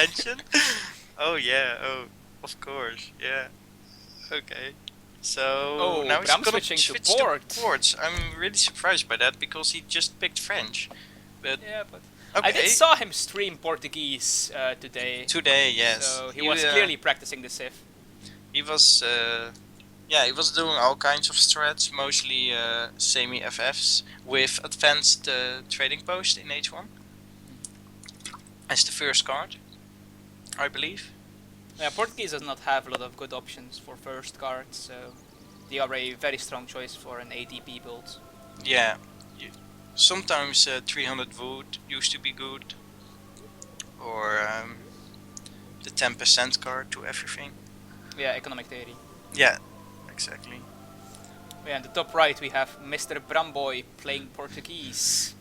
mention? Oh yeah, oh, of course, yeah. Okay. So Oh, now he's Bram gonna switching to switch to port. ports. I'm really surprised by that because he just picked French. But Yeah, but I did okay, saw him stream Portuguese today, today, yes. so he was clearly practicing the Civ. He was yeah, he was doing all kinds of strats, mostly semi FFs with advanced trading post in H1 as the first card, I believe. Yeah, Portuguese does not have a lot of good options for first cards, so they are a very strong choice for an ADP build. Yeah, sometimes 300 wood used to be good, or the 10% card to everything. Yeah, economic theory. Yeah, exactly. Yeah, in the top right we have Mr. Bramboy playing Portuguese.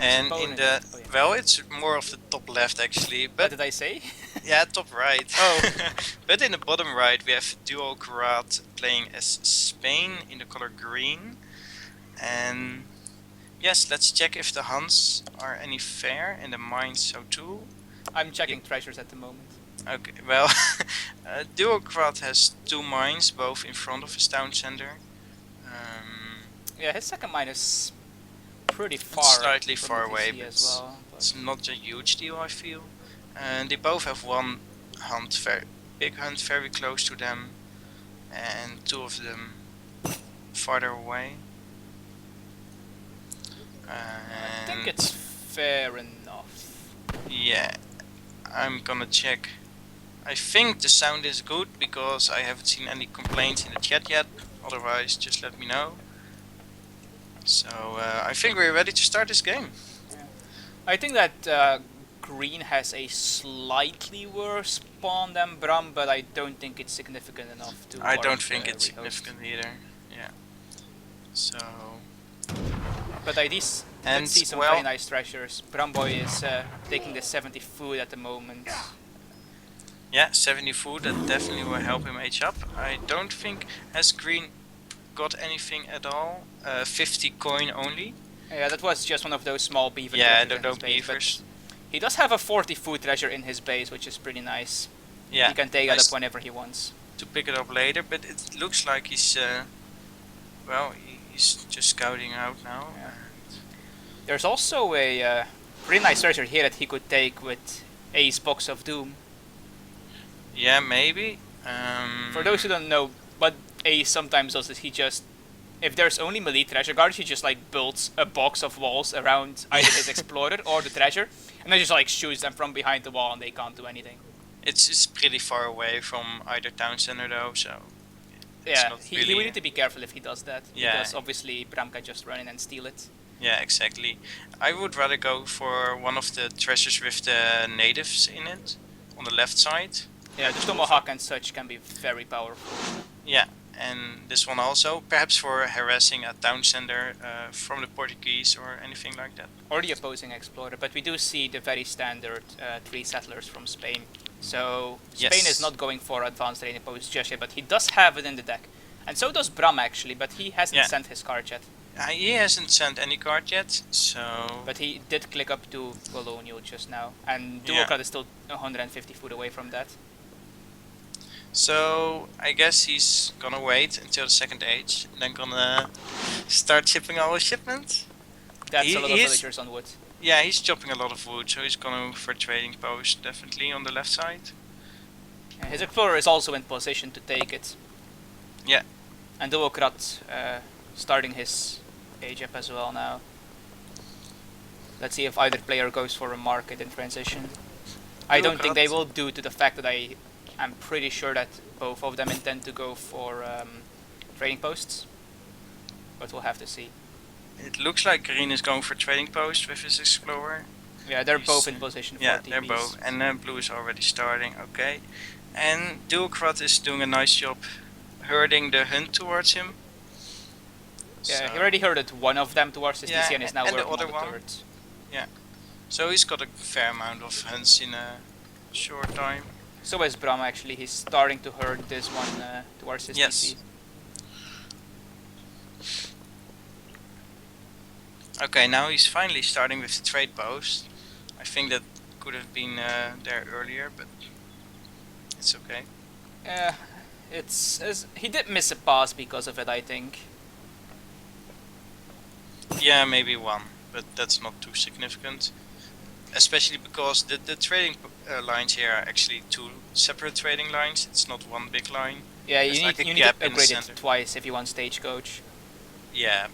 And in the well, it's more of the top left actually. But what did I say? yeah, top right. Oh. But in the bottom right we have duolckrad playing as Spain in the color green. And yes, let's check if the hunts are any fair and the mines so too. I'm checking treasures at the moment. Okay, well, duolckrad has 2 mines, both in front of his town center. Yeah, his second mine is pretty far. Slightly from far the away, TC but as well. it's not a huge deal, I feel. And they both have one hunt, big hunt very close to them, and 2 of them farther away. I think it's fair enough. Yeah, I'm gonna check. I think the sound is good because I haven't seen any complaints in the chat yet. Otherwise, just let me know. So I think we're ready to start this game. Yeah. I think that green has a slightly worse spawn than Bram, but I don't think it's significant enough to. I don't think it's significant either. Yeah. So. But I did see some very nice treasures. Bramboy is taking the 70 food at the moment. Yeah, 70 food, that definitely will help him age up. I don't think has green got anything at all. 50 coin only. Yeah, that was just one of those small beaver. Yeah, those beavers. He does have a 40 food treasure in his base, which is pretty nice. Yeah, he can take it up whenever he wants. To pick it up later, but it looks like he's well, he's just scouting out now. Yeah. There's also a pretty nice treasure here that he could take with Ace Box of Doom. Yeah, maybe. For those who don't know, what Ace sometimes does is he just, if there's only melee treasure guards, he just like builds a box of walls around either his explorer or the treasure, and then just like shoots them from behind the wall and they can't do anything. It's pretty far away from either town center though, so. Yeah, he will need to be careful if he does that. Yeah. Because obviously Bram can just run in and steal it. Yeah, exactly. I would rather go for one of the treasures with the natives in it, on the left side. Yeah, the Tomahawk and such can be very powerful. Yeah, and this one also, perhaps for harassing a town center from the Portuguese or anything like that. Or the opposing explorer, but we do see the very standard 3 settlers from Spain. So Spain is not going for advanced trading posts just yet, but he does have it in the deck. And so does Bram actually, but he hasn't sent his card yet. He hasn't sent any card yet, so... But he did click up to Colonial just now, and duolckrad is still 150 foot away from that. So I guess he's gonna wait until the second age, and then gonna start shipping all his shipments. That's a lot of villagers on wood. Yeah, he's chopping a lot of wood, so he's going for trading post definitely on the left side. Yeah, his explorer is also in position to take it. Yeah. And duolckrad starting his age up as well now. Let's see if either player goes for a market in transition. I don't think they will due to the fact that I'm pretty sure that both of them intend to go for trading posts. But we'll have to see. It looks like green is going for trading post with his explorer. Yeah, they're both in position for TPs. Yeah, they're both. And then blue is already starting, okay. And duolckrad is doing a nice job herding the hunt towards him. Yeah, so he already herded one of them towards his TC and is now working on the third. Yeah. So he's got a fair amount of hunts in a short time. So is Bram actually, he's starting to herd this one towards his TC. Okay, now he's finally starting with the trade post. I think that could have been there earlier, but it's okay. He did miss a pass because of it, I think. Yeah, maybe one, but that's not too significant. Especially because the trading lines here are actually two separate trading lines. It's not one big line. Yeah, There's you like a need to gap in the upgrade it center. twice if you want Stagecoach. Yeah,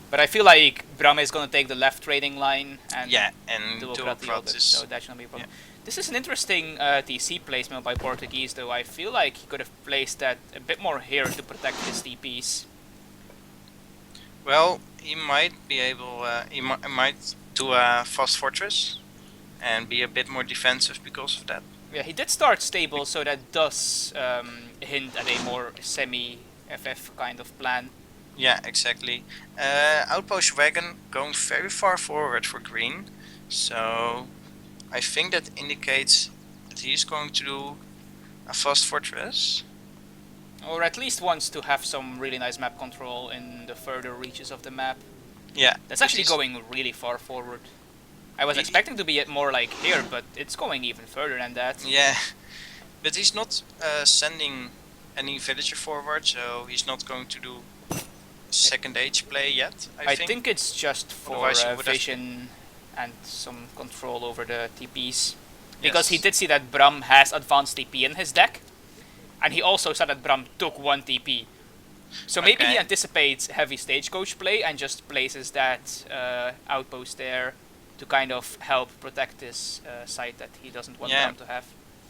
But I feel like Bram is gonna take the left trading line and and duolckrad the other, is so that shouldn't be a problem. This is an interesting TC placement by Portuguese, though. I feel like he could have placed that a bit more here to protect his TPs. well, he might be able. He might do a fast fortress and be a bit more defensive because of that. Yeah, he did start stable, so that does hint at a more semi-FF kind of plan. Yeah, exactly. Outpost wagon going very far forward for green, so I think that indicates that he's going to do a fast fortress. Or at least wants to have some really nice map control in the further reaches of the map. Yeah, That's actually going really far forward. I was expecting to be more like here, but it's going even further than that. Yeah, but he's not sending any villager forward, so he's not going to do second age play yet. I think it's just for vision and some control over the TPs. Because he did see that Bram has advanced TP in his deck, and he also saw that Bram took one TP. So maybe he anticipates heavy Stagecoach play and just places that outpost there to kind of help protect this site that he doesn't want Bram to have.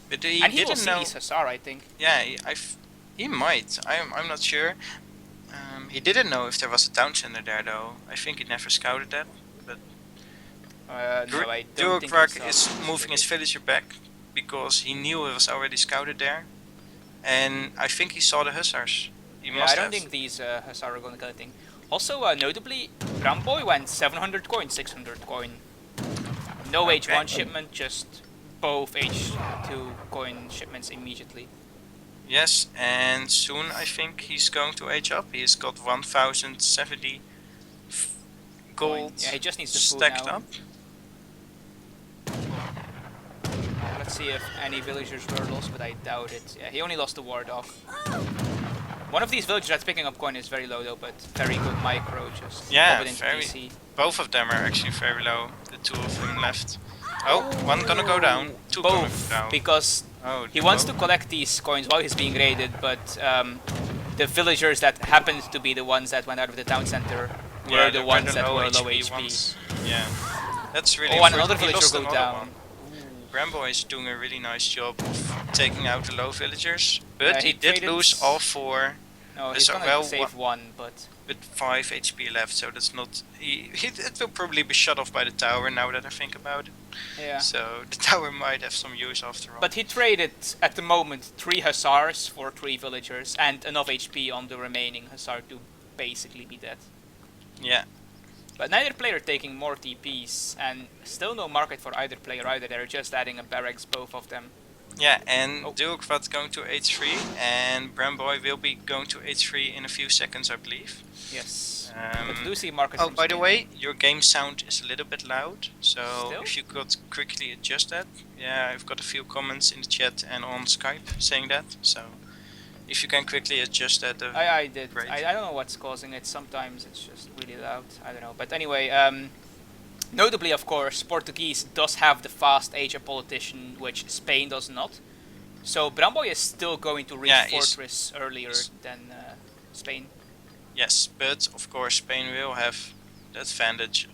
But he will see his Hussar, I think. Yeah, he might. I'm not sure. He didn't know if there was a town center there, though. I think he never scouted that. But no, I don't think duolckrad is moving his villager back because he knew it was already scouted there, and I think he saw the hussars. I don't think these hussars are going to kill anything. Also, notably, Bramboy went 700 coin, 600 coin. No H1 shipment, just both H2 coin shipments immediately. Yes, and soon I think he's going to age up. He's got 1070 gold. Yeah, he just needs the stacked up. Let's see if any villagers were lost, but I doubt it. Yeah, he only lost the war dog. One of these villagers that's picking up coin is very low though, but very good micro, just very. PC. Both of them are actually very low. The two of them left. Oh, one gonna go down. Two gonna go down. Because he wants to collect these coins while he's being raided, but the villagers that happened to be the ones that went out of the town center were the ones that were low HP. Yeah, that's really. Oh, and another villager go down. Bramboy is doing a really nice job of taking out the low villagers, but he did lose all four. No, he's gonna save one, but with 5 HP left, so that's not. It will probably be shut off by the tower now that I think about it. Yeah. So the tower might have some use after all. But he traded at the moment 3 hussars for 3 villagers and enough HP on the remaining hussar to basically be dead. Yeah. But neither player taking more TPs, and still no market for either player either. They're just adding a barracks, both of them. Yeah, and duolckrad going to H3, and Bramboy will be going to H3 in a few seconds, I believe. Yes. But do see market. Oh, by the way, your game sound is a little bit loud, so if you could quickly adjust that. Yeah, I've got a few comments in the chat and on Skype saying that, so if you can quickly adjust that. I did. I don't know what's causing it. Sometimes it's just really loud. I don't know. But anyway, notably, of course, Portuguese does have the fast Asia politician, which Spain does not. So Bramboy is still going to reach Fortress earlier than Spain. Yes, but of course Spain will have the advantage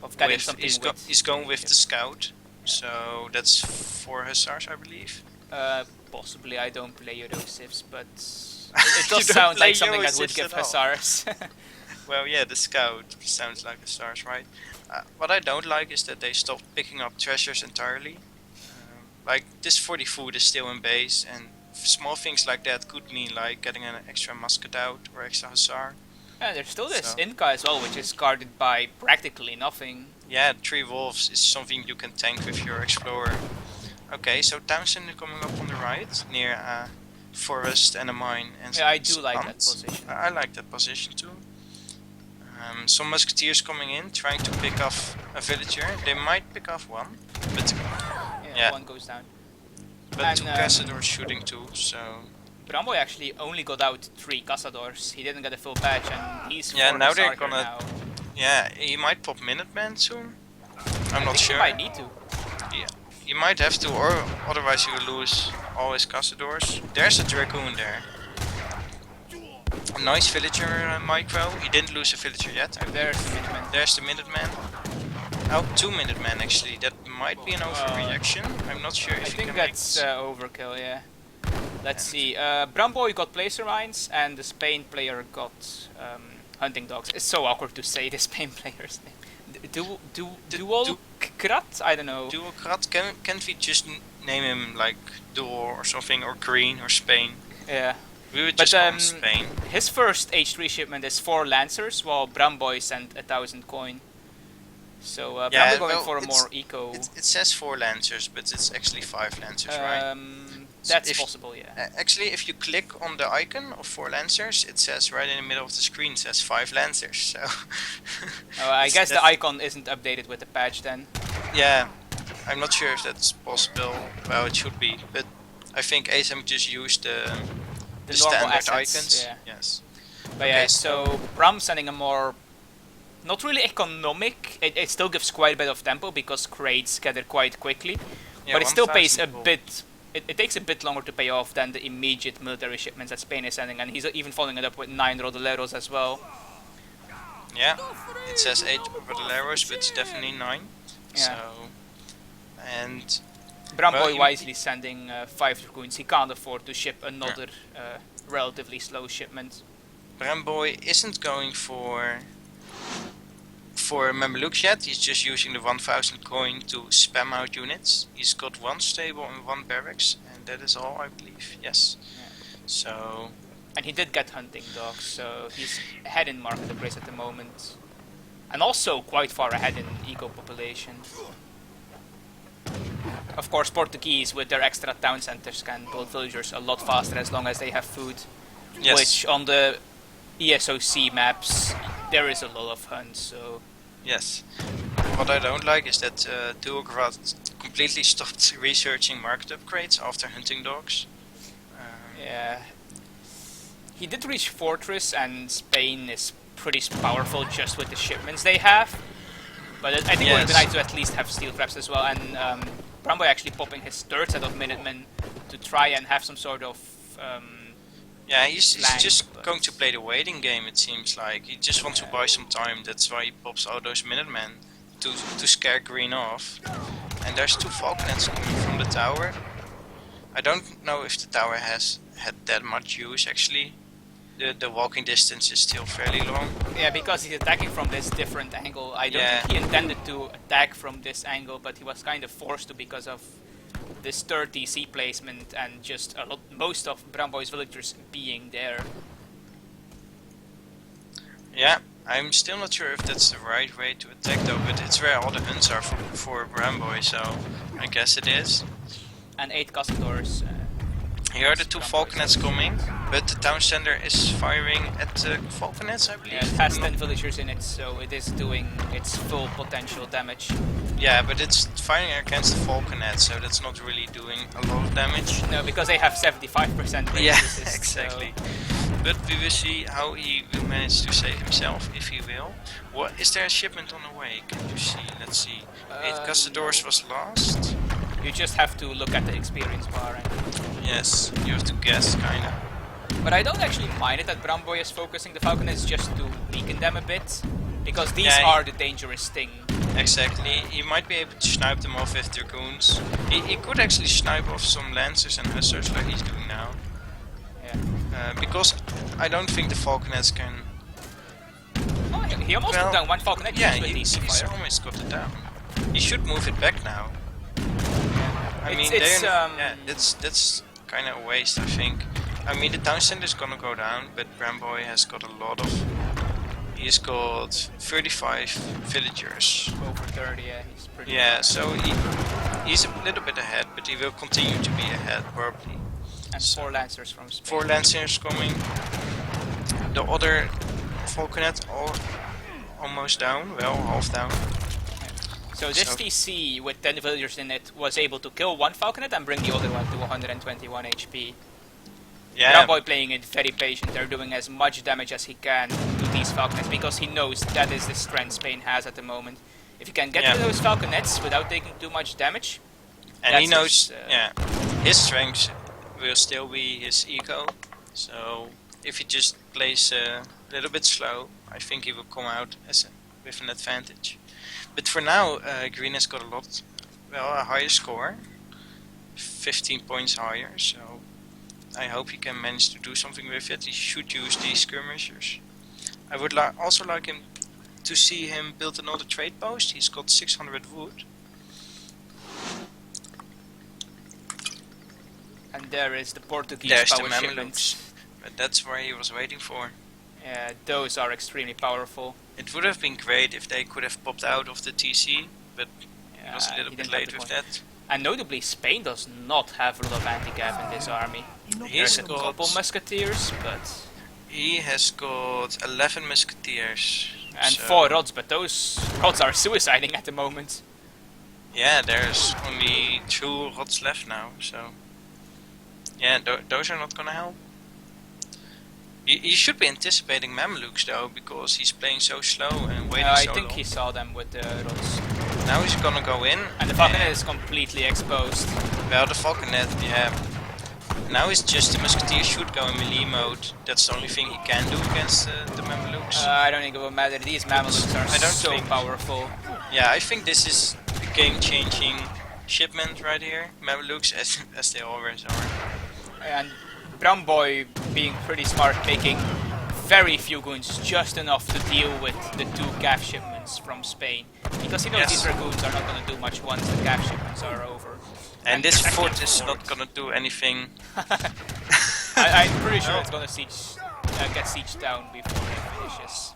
of getting something. He's going with the scout, so that's 4 hussars, I believe. Possibly. I don't play Euro Civs, but it does sound like something that would give hussars. Well, yeah, the scout sounds like hussars, right? What I don't like is that they stopped picking up treasures entirely. Like this 40 food is still in base, and small things like that could mean like getting an extra musket out or extra hussar. Yeah, there's still this Inca as well, which is guarded by practically nothing. Yeah, 3 wolves is something you can tank with your explorer. Okay, so Townsend is coming up on the right, near a forest and a mine. And yeah, I do like that position. I like that position too. Some musketeers coming in, trying to pick off a villager. They might pick off one, but Yeah. one goes down. But And, 2 Castadors shooting too, so... Bramboy actually only got out 3 Cazadors. He didn't get a full patch, and he's Yeah, for now his they're archer gonna... now. Yeah, he might pop Minuteman soon. I'm I not think sure. he might need to. Yeah, he might have to, or otherwise he will lose all his Castadors. There's a Dragoon there. A nice villager, Micro. He didn't lose a villager yet. There's the Minuteman. There's the Minuteman. Oh, 2 Minutemen actually. That might be an overreaction. I'm not sure if I he think can that's make overkill, yeah. Let's see. Bramboy got Placer Mines, and the Spain player got Hunting Dogs. It's so awkward to say the Spain player's name. Duolckrad? I don't know. Duolckrad. Can't we just name him like Dual or something, or Green or Spain? Yeah. We would just call him Spain. His first H3 shipment is 4 Lancers, while Bramboy sent 1,000 coin. So Bramboy going for a more eco. It says 4 Lancers, but it's actually 5 Lancers, right? That's possible, yeah. Actually, if you click on the icon of 4 Lancers, it says right in the middle of the screen, it says 5 Lancers, so... I guess the icon isn't updated with the patch then. Yeah, I'm not sure if that's possible. Well, it should be, but I think ASM just used the normal standard assets, icons. yeah. Yes. But yeah, so Bram sending a more... Not really economic, it still gives quite a bit of tempo because crates gather quite quickly. Yeah, but it still pays a gold. bit... It takes a bit longer to pay off than the immediate military shipments that Spain is sending, and he's even following it up with 9 Rodoleros as well. Yeah, it says 8 Rodoleros, but it's definitely 9. Yeah. So, and Bramboy wisely sending 5 Dragoons. He can't afford to ship another relatively slow shipment. Bramboy isn't going for Mamelukes yet. He's just using the 1000 coin to spam out units. He's got 1 stable and 1 barracks, and that is all, I believe. Yes. Yeah. So. And he did get Hunting Dogs, so he's ahead in market price at the moment, and also quite far ahead in eco population. Of course, Portuguese with their extra town centers can build villagers a lot faster as long as they have food. Yes. Which on the ESOC maps there is a lot of hunts. So. Yes. What I don't like is that Duolckrad completely stopped researching market upgrades after Hunting Dogs. Yeah. He did reach Fortress, and Spain is pretty powerful just with the shipments they have. But I think it would be nice to at least have steel traps as well. And Bramboy actually popping his 3rd set of Minutemen to try and have some sort of... yeah, he's just going to play the waiting game, it seems like. He just wants to buy some time, that's why he pops all those Minutemen to scare Green off. And there's 2 Falconets coming from the tower. I don't know if the tower has had that much use actually. The walking distance is still fairly long. Yeah, because he's attacking from this different angle. I don't think he intended to attack from this angle, but he was kind of forced to because of this 3rd DC placement and just most of Bramboy's villagers being there. Yeah, I'm still not sure if that's the right way to attack though, but it's where all the hunts are for Bramboy, so I guess it is. And 8 Castadors. Here are the 2 Falconets coming, but the town center is firing at the Falconets, I believe. Yeah, it has 10 villagers in it, so it is doing its full potential damage. Yeah, but it's firing against the Falconet, so that's not really doing a lot of damage. No, because they have 75% range resist, exactly. So. But we will see how he will manage to save himself, if he will. What is there a shipment on the way? Can you see? Let's see. 8 Castadors was last. You just have to look at the experience bar. Yes, you have to guess, kinda. But I don't actually mind it that Bramboy is focusing the Falconets just to weaken them a bit, because these are the dangerous thing. Exactly, he might be able to snipe them off with Dragoons. He could actually snipe off some Lancers and Hussars like he's doing now. Yeah. Because I don't think the Falconets can... Oh, he almost took down 1 Falconet just with DC fire. He's almost got it down. He should move it back now. I mean, that's kind of a waste, I think. I mean, the town center is gonna go down, but Bramboy has got a lot of... He's got 35 villagers. Over 30, yeah, he's pretty... Yeah, so he's a little bit ahead, but he will continue to be ahead, probably. And 4 Lancers from Spain. 4 Lancers coming. The other Falconet almost down, well, half down. So this TC with 10 villagers in it was able to kill one falconet and bring the other one to 121 HP. Yeah. Bramboy playing it very patient. They're doing as much damage as he can to these falconets because he knows that is the strength Spain has at the moment. If he can get to those falconets without taking too much damage, and he knows, his strength will still be his eco. So if he just plays a little bit slow, I think he will come out with an advantage. But for now, Green has got a higher score, 15 points higher. So I hope he can manage to do something with it. He should use these skirmishers. I would also like him to see him build another trade post. He's got 600 wood. And there is the Portuguese power shipment. But that's where he was waiting for. Yeah, those are extremely powerful. It would have been great if they could have popped out of the TC, but he was a little bit late with that. And notably, Spain does not have a lot of anti-cap in this army. There's a couple musketeers, but... He has got 11 musketeers. And 4 rods, but those rods are suiciding at the moment. Yeah, there's only 2 rods left now, so... Yeah, those are not gonna help. He should be anticipating Mamelukes though, because he's playing so slow and waiting so long. I think he saw them with the rods. Now he's gonna go in. And the falconet is completely exposed. Well, the falconet, yeah. Now it's just the musketeer should go in melee mode. That's the only thing he can do against the Mamelukes. I don't think it will matter. These Mamelukes are so powerful. Yeah, I think this is a game-changing shipment right here. Mamelukes, as they always are. And Bramboy being pretty smart, making very few goons, just enough to deal with the 2 calf shipments from Spain. Because he knows these dragoons are not going to do much once the calf shipments are over. And this fort is not going to do anything. I'm pretty sure it's going to get sieged down before it finishes.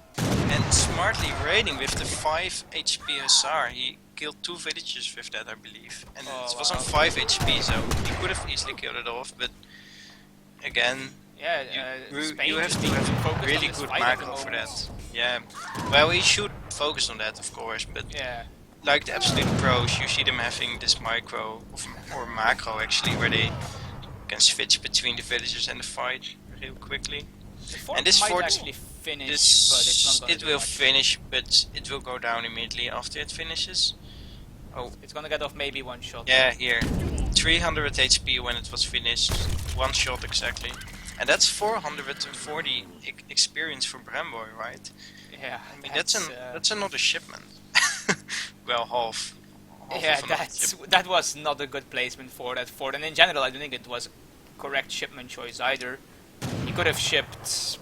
And smartly raiding with the 5 HP Hussar. He killed 2 villagers with that, I believe. And it was on 5 HP, so he could have easily killed it off, but again, you have to have a really good macro for that. Yeah, well, he should focus on that, of course, but like the absolute pros, you see them having this micro, or macro actually, where they can switch between the villagers and the fight real quickly. And this fort actually finish, but it's not it will finish, but it will go down immediately after it finishes. Oh, it's gonna get off maybe 1 shot. Yeah, here, 300 HP when it was finished, 1 shot exactly, and that's 440 experience for Bramboy, right? Yeah, I mean that's another shipment. Well, half yeah, that was not a good placement for that fort, and in general, I don't think it was a correct shipment choice either. He could have shipped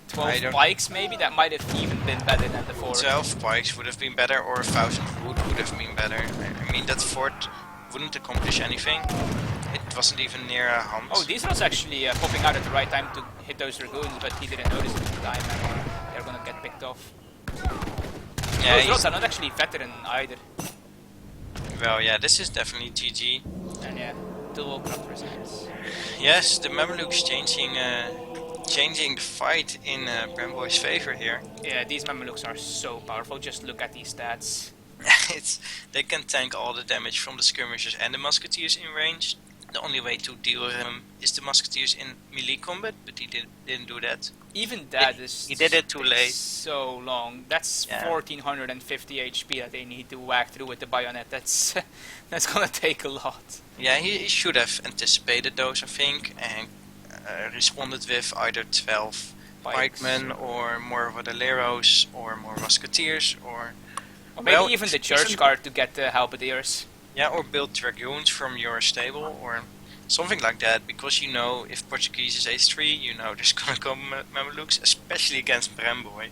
12 pikes, maybe. That might have even been better than the fort. 12 pikes would have been better, or 1,000 wood would have been better. I mean, that fort wouldn't accomplish anything. It wasn't even near a hunt. Oh, these rods actually popping out at the right time to hit those dragoons, but he didn't notice it at the time, and they're gonna get picked off. Yeah, those rods are not actually veteran either. Well, yeah, this is definitely GG. And yeah, duolckrad resistance. Yes, the Mamelukes changing the fight in Bramboy's favor here. Yeah, these Mamelukes are so powerful. Just look at these stats. They can tank all the damage from the skirmishers and the musketeers in range. The only way to deal with him is the musketeers in melee combat, but he didn't do that. Even that he did it too late. So long. That's 1450 HP that they need to whack through with the bayonet. That's gonna take a lot. Yeah, he should have anticipated those, I think, and responded with either 12 pikemen or more Vadaleros or more musketeers or maybe even the church guard to get the halberdiers. Yeah, or build dragoons from your stable or something like that, because you know if Portuguese is H3, you know there's gonna come Mamelukes, especially against Bramboy.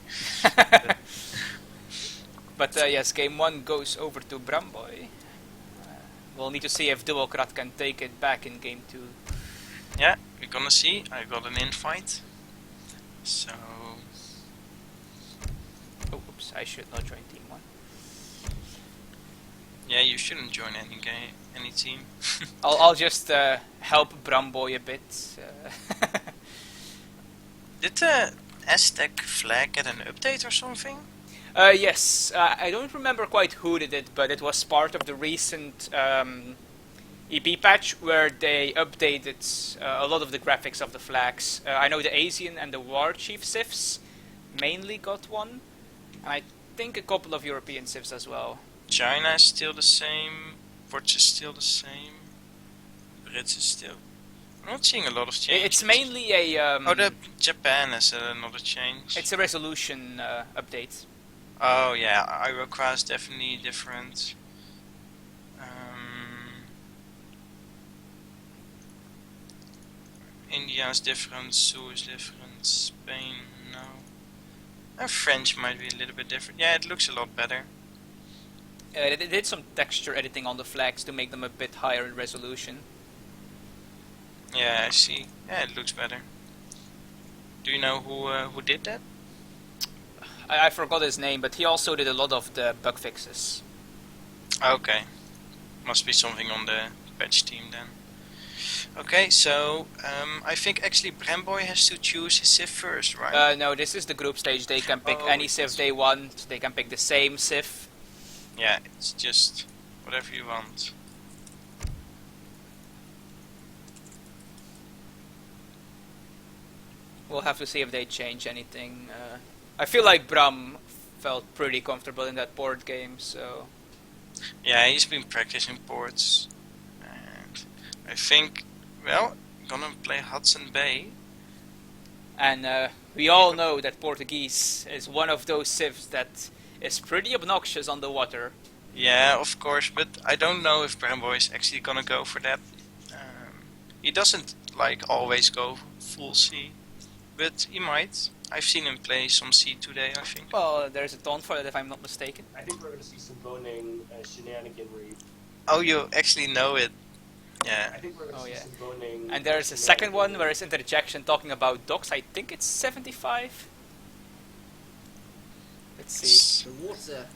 But yes, game 1 goes over to Bramboy. We'll need to see if duolckrad can take it back in game 2. Yeah, we're gonna see. I got an infight. So... Oh, oops, I should not join team 1. Yeah, you shouldn't join any team. I'll just help Bramboy a bit. Did the Aztec flag get an update or something? Yes, I don't remember quite who did it, but it was part of the recent EP patch where they updated a lot of the graphics of the flags. I know the Asian and the War Chief civs mainly got one, and I think a couple of European civs as well. China is still the same. Portuguese is still the same. Brits is still. I'm not seeing a lot of changes. It's mainly a. The Japan has another change. It's a resolution update. Oh yeah, Iroquois is definitely different. India is different, Sioux is different, Spain, no. And French might be a little bit different. Yeah, it looks a lot better. They did some texture editing on the flags to make them a bit higher in resolution. Yeah, I see. Yeah, it looks better. Do you know who did that? I forgot his name, but he also did a lot of the bug fixes. Okay. Must be something on the patch team then. Okay, so I think actually Bramboy has to choose his civ first, right? No, this is the group stage. They can pick any civ they want. They can pick the same civ. Yeah, it's just whatever you want. We'll have to see if they change anything. I feel like Bram felt pretty comfortable in that board game, so... Yeah, he's been practicing ports. And I think, well, gonna play Hudson Bay. And we all know that Portuguese is one of those civs that is pretty obnoxious on the water. Yeah, of course, but I don't know if Bramboy is actually gonna go for that. He doesn't like always go full sea, but he might. I've seen him play some sea today, I think. Well, there's a taunt for that if I'm not mistaken. I think we're going to see some boning shenaniganry. Oh, you actually know it. Yeah. I think we're going to see some boning. And there's a second one where it's interjection talking about docks. I think it's 75. Let's see. The water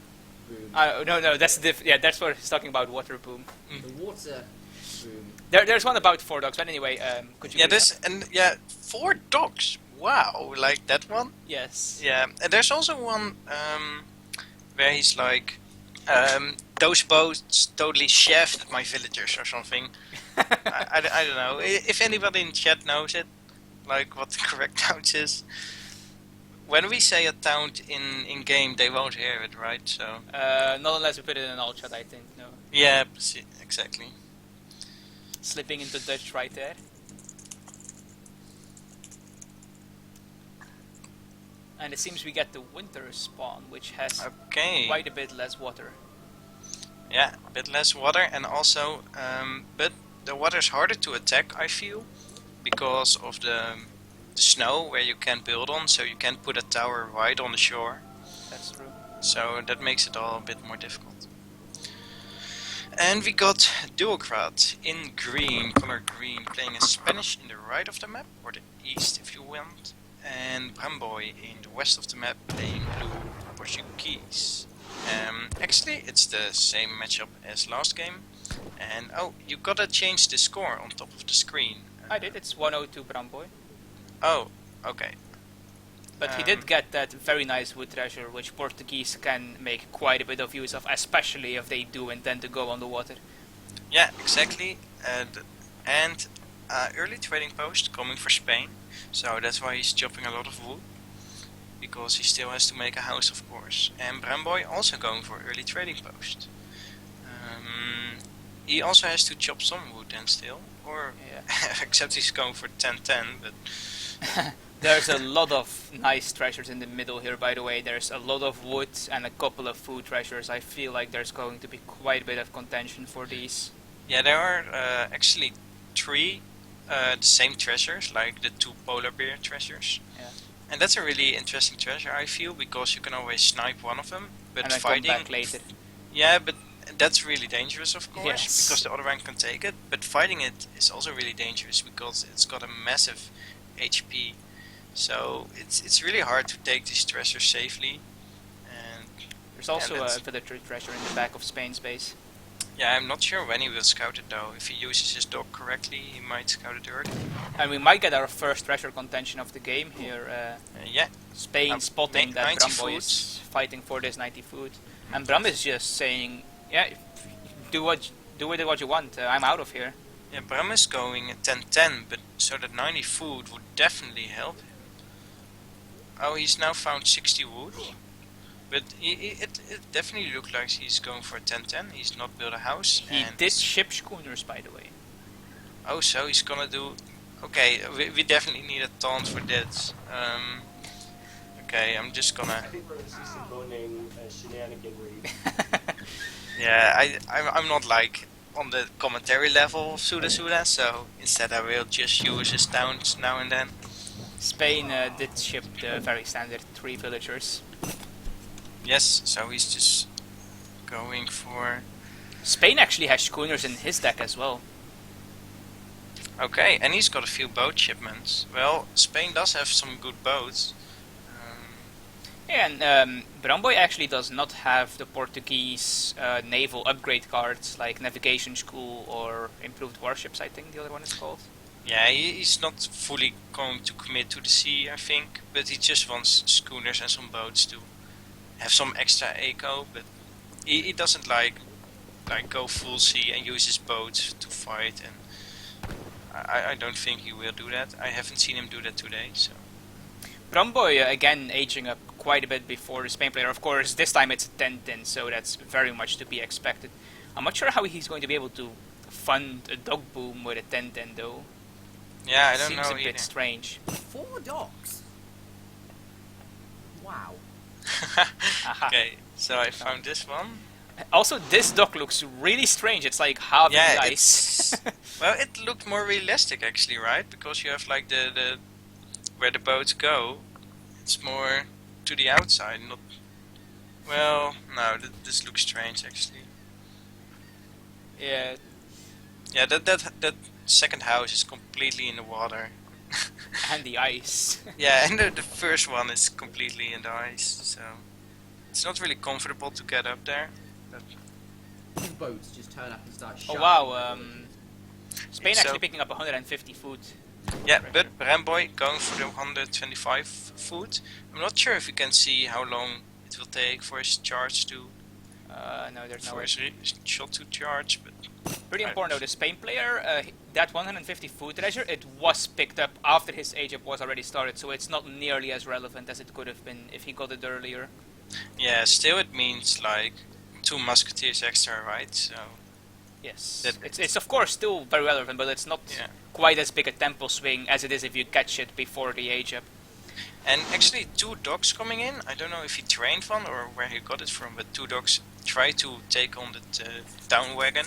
boom. No, that's that's what he's talking about, water boom. The water boom. There's one about 4 docks, but anyway, could you? Yeah, this and yeah, 4 docks. Wow, like that one. Yes. Yeah, and there's also one where he's like, those boats totally shafted my villagers or something. I don't know. If anybody in chat knows it, like what the correct taunt is. When we say a taunt in game, they won't hear it, right? So. Not unless we put it in an alt chat, I think. No. Yeah, exactly. Slipping into Dutch right there. And it seems we get the winter spawn, which has quite a bit less water. Yeah, a bit less water, and also, but the water's harder to attack, I feel, because of the snow where you can't build on, so you can't put a tower right on the shore. That's true. So that makes it all a bit more difficult. And we got duolckrad in green, color green, playing in Spanish in the right of the map, or the east if you want. And Bramboy in the west of the map, playing blue, Portuguese. Actually, it's the same matchup as last game. And oh, you gotta change the score on top of the screen. I did, it's 102 Bramboy. Oh, okay. But he did get that very nice wood treasure, which Portuguese can make quite a bit of use of, especially if they do intend to go on the water. Yeah, exactly. And early trading post coming for Spain, so that's why he's chopping a lot of wood, because he still has to make a house, of course. And Bramboy also going for early trading post. He also has to chop some wood then still, or except he's going for 10-10, but... There's a lot of nice treasures in the middle here, by the way. There's a lot of wood and a couple of food treasures. I feel like there's going to be quite a bit of contention for these. Yeah, there are actually 3 the same treasures, like the 2 polar bear treasures. Yeah. And that's a really interesting treasure, I feel, because you can always snipe one of them, but and then fighting... come back later. Yeah, but that's really dangerous, of course, Yes. because the other one can take it. But fighting it is also really dangerous because it's got a massive HP. So it's really hard to take these treasures safely. And There's also a villager treasure in the back of Spain's base. Yeah, I'm not sure when he will scout it though. If he uses his dog correctly, he might scout it early. And we might get our first treasure contention of the game here. Yeah, Spain spotting that 90 Bramboy food. is fighting for this 90 food, and Bram is just saying, "Yeah, do what you want. I'm out of here." Yeah, Bram is going at 10-10, but so that 90 food would definitely help him. Oh, he's now found 60 wood. But it definitely looks like he's going for a 10-10. He's not built a house. He did ship schooners, by the way. Oh, so he's gonna do... Okay, we definitely need a taunt for this. Okay, I'm just I gonna... think we're going to see some boning shenaniganry. Yeah, I'm not like on the commentary level of Suda, so instead I will just use his towns now and then. Spain did ship the very standard 3 villagers. Yes, so he's just going for... Spain actually has schooners in his deck as well. Okay, and he's got a few boat shipments. Well, Spain does have some good boats. Yeah, and Bramboy actually does not have the Portuguese naval upgrade cards like Navigation School or Improved Warships, I think the other one is called. Yeah, he's not fully going to commit to the sea, I think, but he just wants schooners and some boats to have some extra eco, but he doesn't like go full sea and use his boats to fight, and I don't think he will do that. I haven't seen him do that today, so... Bramboy again aging up quite a bit before the Spain player. Of course, this time it's a 10-10, so that's very much to be expected. I'm not sure how he's going to be able to fund a dog boom with a 10-10 though. Yeah, I don't Seems know a bit either. strange. 4 dogs. Wow. Aha. Okay, so I found this one. Also, this dock looks really strange. It's like half Yeah, the ice. Well, it looked more realistic actually, right? Because you have like the where the boats go, it's more to the outside, not... Well, no, this looks strange actually. Yeah, Yeah, that second house is completely in the water. and the ice. Yeah, and the first one is completely in the ice, so it's not really comfortable to get up there. But His boats just turn up and start Oh shoving. wow, Spain So- actually picking up 150 food. yeah, but Bramboy going for the 125 foot. I'm not sure if you can see how long it will take for his charge to... No, there's no for way. his shot to charge, but... Pretty important though, the Spain player, that 150 food treasure, it was picked up after his age up was already started, so it's not nearly as relevant as it could have been if he got it earlier. Yeah, still it means like 2 musketeers extra, right? So... Yes, That- it's of course still very relevant, but it's not Yeah. quite as big a tempo swing as it is if you catch it before the age up. And actually 2 dogs coming in. I don't know if he trained one or where he got it from, but 2 dogs try to take on the town wagon,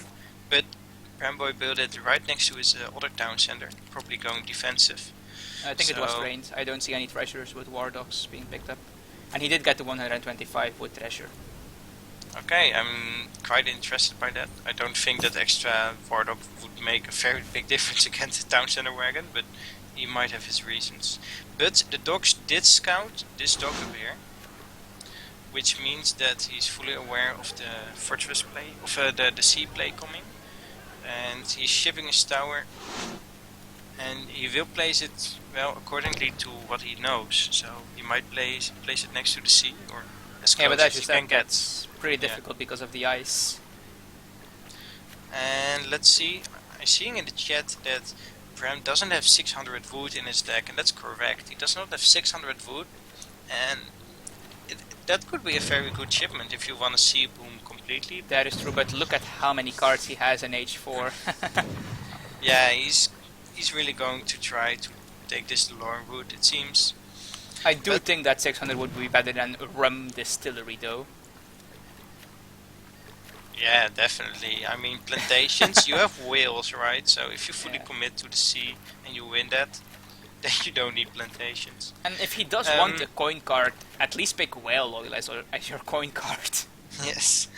but Bramboy built it right next to his other town center, probably going defensive. I think it was So- trained. I don't see any treasures with war dogs being picked up. And he did get the 125 wood treasure. Okay, I'm quite interested by that. I don't think that extra war dog would make a very big difference against the town center wagon, but he might have his reasons. But the dogs did scout this dog up here, which means that he's fully aware of the fortress play, of the sea play coming, and he's shipping his tower, and he will place it well accordingly to what he knows. So he might place it next to the sea or as Yeah, close but as as you he said, can get. that's pretty Yeah. difficult because of the ice. And let's see, I'm seeing in the chat that Bram doesn't have 600 wood in his deck, and that's correct. He does not have 600 wood, and that could be a very good shipment if you want to sea boom completely. That is true, but look at how many cards he has in H4. Yeah, he's really going to try to take this to Lauren route, it seems. I do But- think that 600 would be better than rum distillery though. Yeah, definitely. I mean, plantations, you have whales, right? So if you fully Yeah. commit to the sea and you win that, then you don't need plantations. And if he does want a coin card, at least pick whale loyal as your coin card. Yes.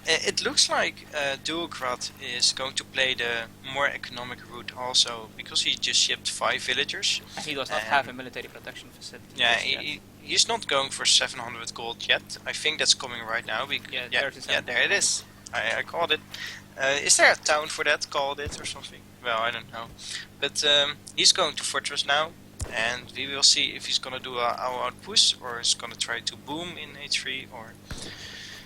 It looks like duolckrad is going to play the more economic route also, because he just shipped 5 villagers. And he does not have a military protection facility. Yeah, just yet. he's not going for 700 gold yet. I think that's coming right now. Yeah, yeah, there's his yeah, sample. there it is. I called it. Is there a town for that? Called it or something? Well, I don't know. But he's going to Fortress now, and we will see if he's gonna do a all-out push or is gonna try to boom in H3 or.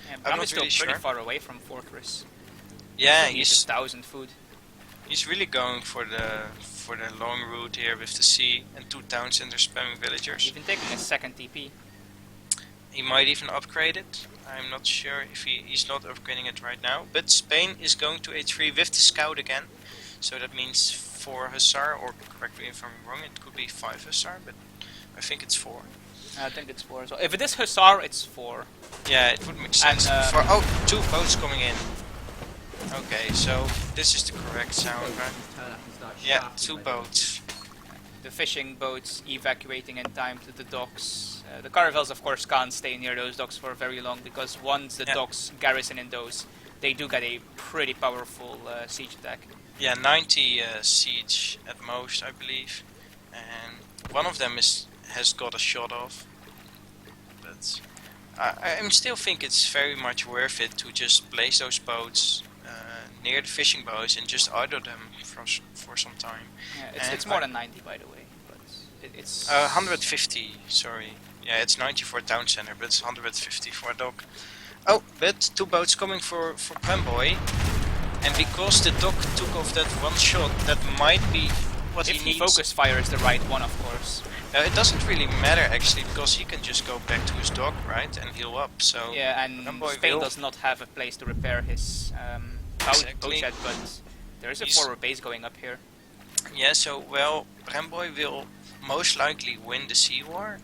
Yeah, I'm Bram not is still really pretty sure. far away from Fortress. Yeah, He needs he's 1,000 food. really going for the long route here with the sea and 2 towns and their spamming villagers. Even taking a second TP. He might even upgrade it. I'm not sure if he's not upgrading it right now. But Spain is going to H3 with the scout again. So that means 4 Hussar, or correct me if I'm wrong, it could be 5 Hussar, but I think it's 4. I think it's 4 as well. If it is Hussar, it's 4. Yeah, it would make sense. For 2 boats coming in. Okay, so this is the correct sound, Boats right? just turn up and start Yeah, shafting 2 my boats. The fishing boats evacuating in time to the docks. The caravels, of course, can't stay near those docks for very long because once the docks garrison in those, they do get a pretty powerful siege attack. Yeah, 90 siege at most, I believe, and one of them has got a shot off. But I still think it's very much worth it to just place those boats near the fishing boats and just idle them for some time. Yeah, it's more than 90, by the way, but it's 150. Sorry. Yeah, it's 90 for a town center, but it's 150 for a dock. Oh, but 2 boats coming for Pramboy. And because the dock took off that one shot, that might be what if he he needs. focus fire is the right one, of course. It doesn't really matter actually, because he can just go back to his dock, right, and heal up. So Yeah, and Pramboy Spain will. does not have a place to repair his boat Exactly. shed, but there is a He's- forward base going up here. Yeah, so well, Pramboy will most likely win the sea war.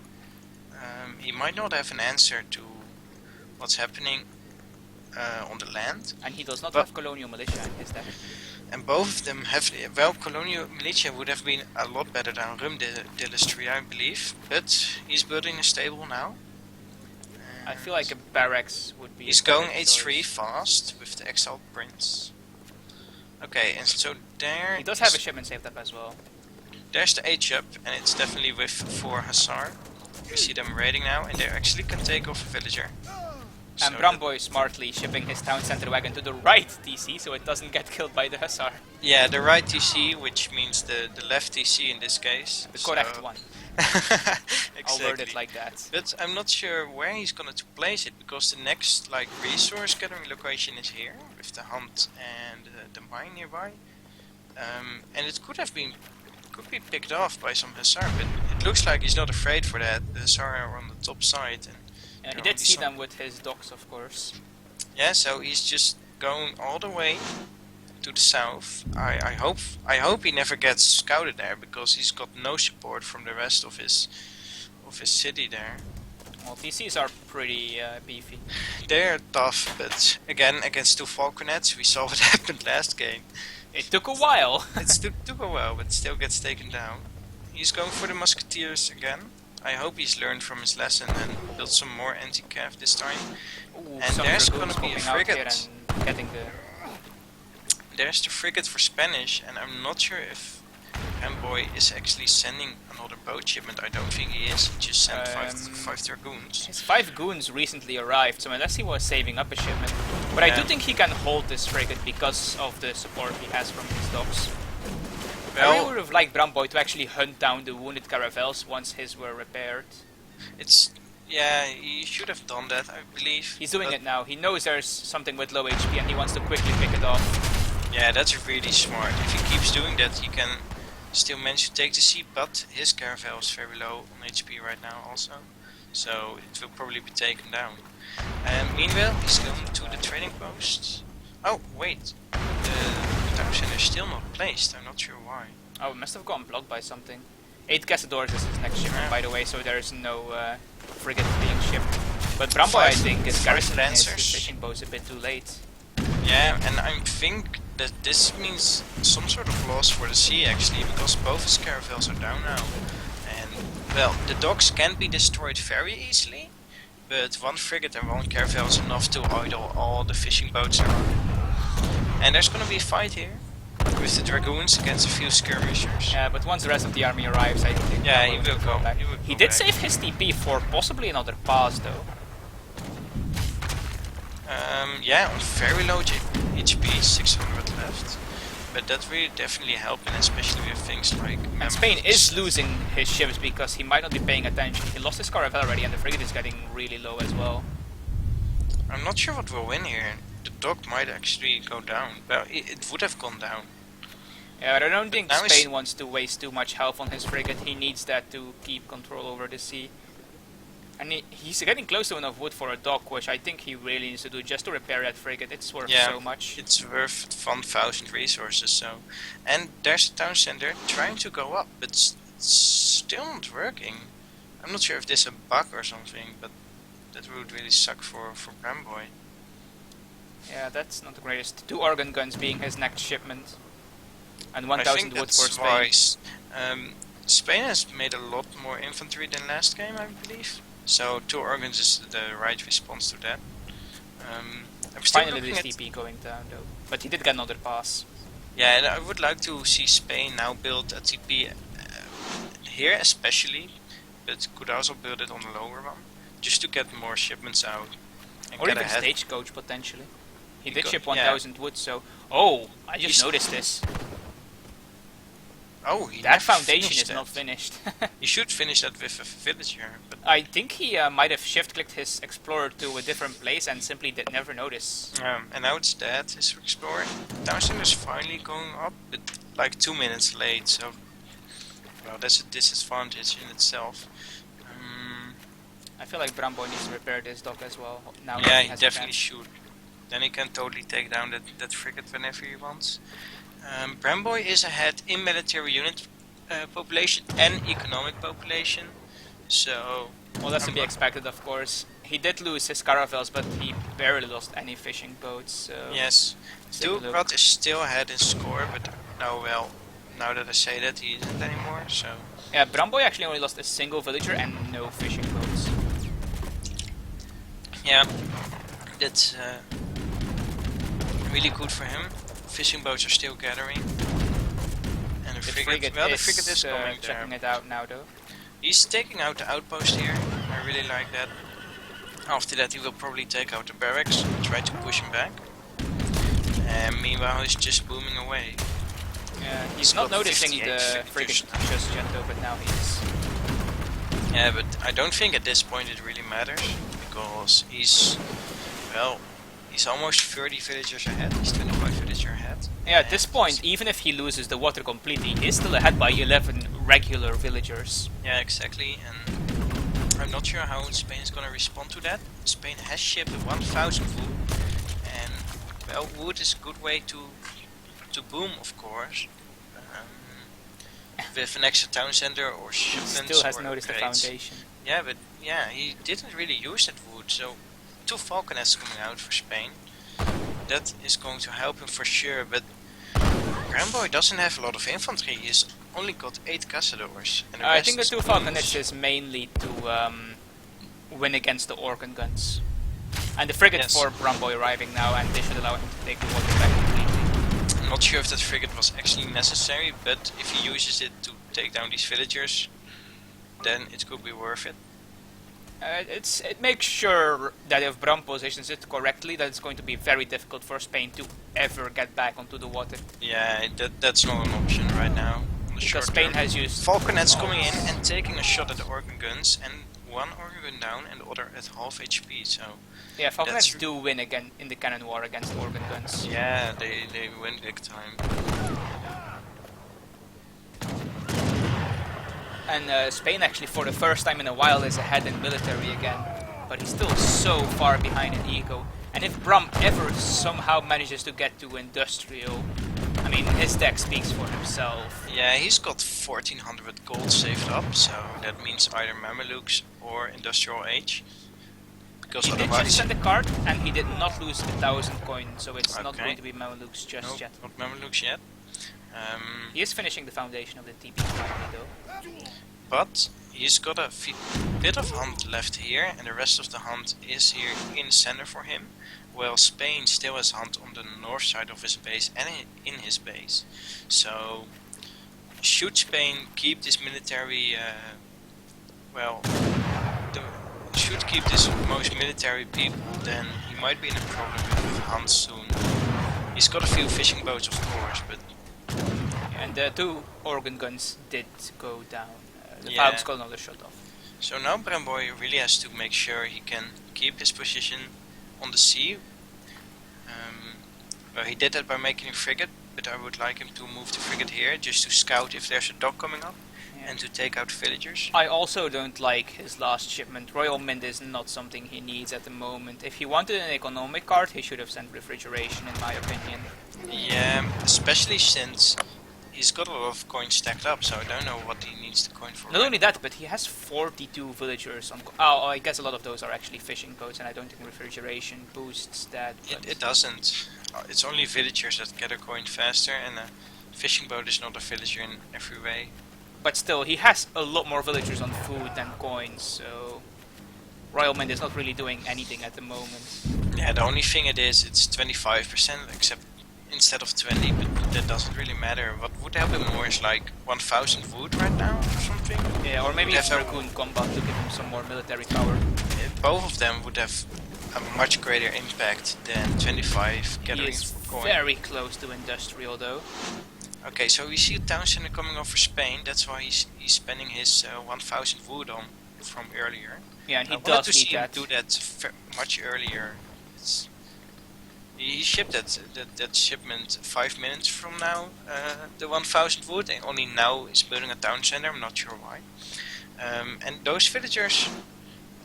He might not have an answer to what's happening on the land. And he does not But- have colonial militia in his deck. And both of them have, well, colonial militia would have been a lot better than Dillistry, I believe. But he's building a stable now. I feel like a barracks would be. He's a better going H3 choice. fast with the Exiled Prince. Okay, and so there He does is- have a shipment saved up as well. there's the H up, and it's definitely with 4 Hussar. We see them raiding now, and they actually can take off a villager. And So Bramboy smartly shipping his town center wagon to the right TC so it doesn't get killed by the Hussar. yeah, the right TC, which means the left TC in this case. The so- correct one. exactly. I'll word it like that. But I'm not sure where he's gonna to place it, because the next resource gathering location is here with the hunt and the mine nearby, and it could be picked off by some Hussar, but it looks like he's not afraid for that. The Hussar are on the top side, and He there are did only see some- them with his docks, of course. Yeah, so he's just going all the way to the south. I hope he never gets scouted there, because he's got no support from the rest of his city there. Well, TCs are pretty beefy. They're tough, but again, against 2 Falconets, we saw what happened last game. It took a while. It took a while, but still gets taken down. He's going for the Musketeers again. I hope he's learned from his lesson and built some more anti-cav this time. Ooh, And some there's dragoons gonna be a popping out here frigate. and getting the. There's the frigate for Spanish, and I'm not sure if Amboy is actually sending another boat shipment. I don't think he is. He just sent five dragoons. His 5 goons recently arrived, so unless he was saving up a shipment. But I do Yeah. think he can hold this frigate because of the support he has from his docks. I Well, really would have liked Bramboy to actually hunt down the wounded caravels once his were repaired. yeah, he should have done that, I believe. He's doing but it now. He knows there's something with low HP and he wants to quickly pick it off. Yeah, that's really smart. If he keeps doing that, he can still manage to take the sea, but his caravel is very low on HP right now also. So it will probably be taken down. And meanwhile, he's going to the trading post. Oh, wait. The town center is still not placed. I'm not sure why. Oh, it must have gotten blocked by something. 8 Cazadores is his next shipment, Yeah. by the way, so there's no frigate being shipped. But Bramboy, I think, is garrisoning his Lancers. fishing boats a bit too late. Yeah, and I think that this means some sort of loss for the sea actually, because both his caravels are down now. And, well, the docks can be destroyed very easily, but 1 frigate and 1 caravel is enough to idle all the fishing boats around. And there's gonna be a fight here, with the dragoons against a few skirmishers. Yeah, but once the rest of the army arrives, I think. Yeah, Bramboy he will go. back. He will He go did back. save his TP for possibly another pass, though. Yeah, on very low HP, 600 left. But that really definitely helped, and especially with things like... And Spain is losing his ships because he might not be paying attention. He lost his caravel already, and the frigate is getting really low as well. I'm not sure what will win here. The dock might actually go down. Well, it would have gone down. Yeah, but I don't think now Spain wants to waste too much health on his frigate. He needs that to keep control over the sea. And he's getting close to enough wood for a dock, which I think he really needs to do just to repair that frigate. It's worth so much. It's worth 1,000 resources, so... And there's a town center trying to go up, but it's still not working. I'm not sure if this is a bug or something, but that would really suck for Bramboy. Yeah, that's not the greatest. 2 organ guns being his next shipment. And 1,000 wood for Spain. Spain has made a lot more infantry than last game, I believe. So 2 organs is the right response to that. I'm still Finally this TP going down though. But he did get another pass. Yeah, and I would like to see Spain now build a TP here especially, but could also build it on the lower one, just to get more shipments out. And Or get even ahead. stagecoach potentially. He did Because- ship 1,000 wood, so... Oh! I just He's- noticed this. Oh, he That never foundation finished is that. not finished. You should finish that with a villager, but I think he might have shift-clicked his explorer to a different place and simply did never notice. and now it's dead, his explorer. Townshend is finally going up, but like 2 minutes late, so... Well, that's a disadvantage in itself. I feel like Brambo needs to repair this dock as well. Now Yeah, he he has a definitely chance. should. Then he can totally take down that frigate whenever he wants. Bramboy is ahead in military unit population and economic population, so... Well, that's to be expected, of course. He did lose his caravels, but he barely lost any fishing boats, so... Yes, let's take a look. duolckrad is still ahead in score, but now that I say that, he isn't anymore, so... Yeah, Bramboy actually only lost a single villager and no fishing boats. Yeah, that's really good for him. Fishing boats are still gathering. And the frigate is coming checking there. it out now, though. He's taking out the outpost here. I really like that. After that he will probably take out the barracks and try to push him back. And meanwhile he's just booming away. Yeah, He's he's not got noticing 58 the villagers frigate now. just yet, though, but now he is. Yeah, but I don't think at this point it really matters. Because he's almost 30 villagers ahead. He's 25 villagers ahead. Yeah, at this point, even if he loses the water completely, he's still ahead by 11 regular villagers. Yeah, exactly, and I'm not sure how Spain is gonna respond to that. Spain has shipped 1,000 wood, and well, wood is a good way to boom, of course. With an extra town center or He shipments still has or noticed the upgrades. foundation. Yeah, but yeah, he didn't really use that wood, so 2 falconets coming out for Spain. That is going to help him for sure, but Bramboy doesn't have a lot of infantry. He's only got 8 cazadors. And the I rest think the is 2 booms. falconets is mainly to win against the organ guns. And the frigate Yes. for Bramboy arriving now, and they should allow him to take the water back completely. I'm not sure if that frigate was actually necessary, but if he uses it to take down these villagers, then it could be worth it. It makes sure that if Bram positions it correctly, that it's going to be very difficult for Spain to ever get back onto the water. Yeah, that's not an option right now. On the short Because Spain term. has used... Falconets coming in and taking a shot at the organ guns, and 1 organ gun down and the other at half HP, so... Yeah, falconets that's- do win again in the cannon war against organ guns. Yeah, they win big time. And Spain actually for the first time in a while is ahead in military again. But he's still so far behind in eco. And if Bram ever somehow manages to get to industrial, I mean, his deck speaks for himself. Yeah, he's got 1400 gold saved up, so that means either Mamelukes or Industrial Age. Because He did just otherwise... send a card, and he did not lose 1,000 coins, so it's not Okay. going to be Mamelukes just Nope, yet. not Mamelukes yet. He is finishing the foundation of the TP finally, though. But he's got a bit of hunt left here, and the rest of the hunt is here in the center for him. While Spain still has hunt on the north side of his base and in his base. So, should Spain keep this military, should keep this most military people, then he might be in a problem with Hans soon. He's got a few fishing boats, of course, but And the 2 organ guns did go down. The Yeah. Falcons got another shot off. so now Bramboy really has to make sure he can keep his position on the sea. Well, he did that by making a frigate, but I would like him to move the frigate here just to scout if there's a dock coming up Yeah. and to take out villagers. I also don't like his last shipment. Royal Mint is not something he needs at the moment. If he wanted an economic card, he should have sent refrigeration, in my opinion. Yeah, especially since he's got a lot of coins stacked up, so I don't know what he needs the coin for. Not only that, but he has 42 villagers on. Oh, I guess a lot of those are actually fishing boats, and I don't think refrigeration boosts that. But It doesn't. It's only villagers that get a coin faster, and a fishing boat is not a villager in every way. But still, he has a lot more villagers on food than coins, so Royal Mint is not really doing anything at the moment. Yeah, the only thing it's 25%, except instead of 20, but that doesn't really matter. What would help him more is like 1000 wood right now or something. Yeah, or maybe Would have a- Dragoon combat to give him some more military power. Both of them would have a much greater impact than 25 He gatherings is for coin. very close to industrial, though. Okay, so we see a town center coming over Spain. That's why he's spending his 1000 wood on from earlier. Yeah, and he I wanted does to need see him that. do that much earlier. He shipped that shipment 5 minutes from now. The 1000 wood, and only now is building a town center. I'm not sure why. And those villagers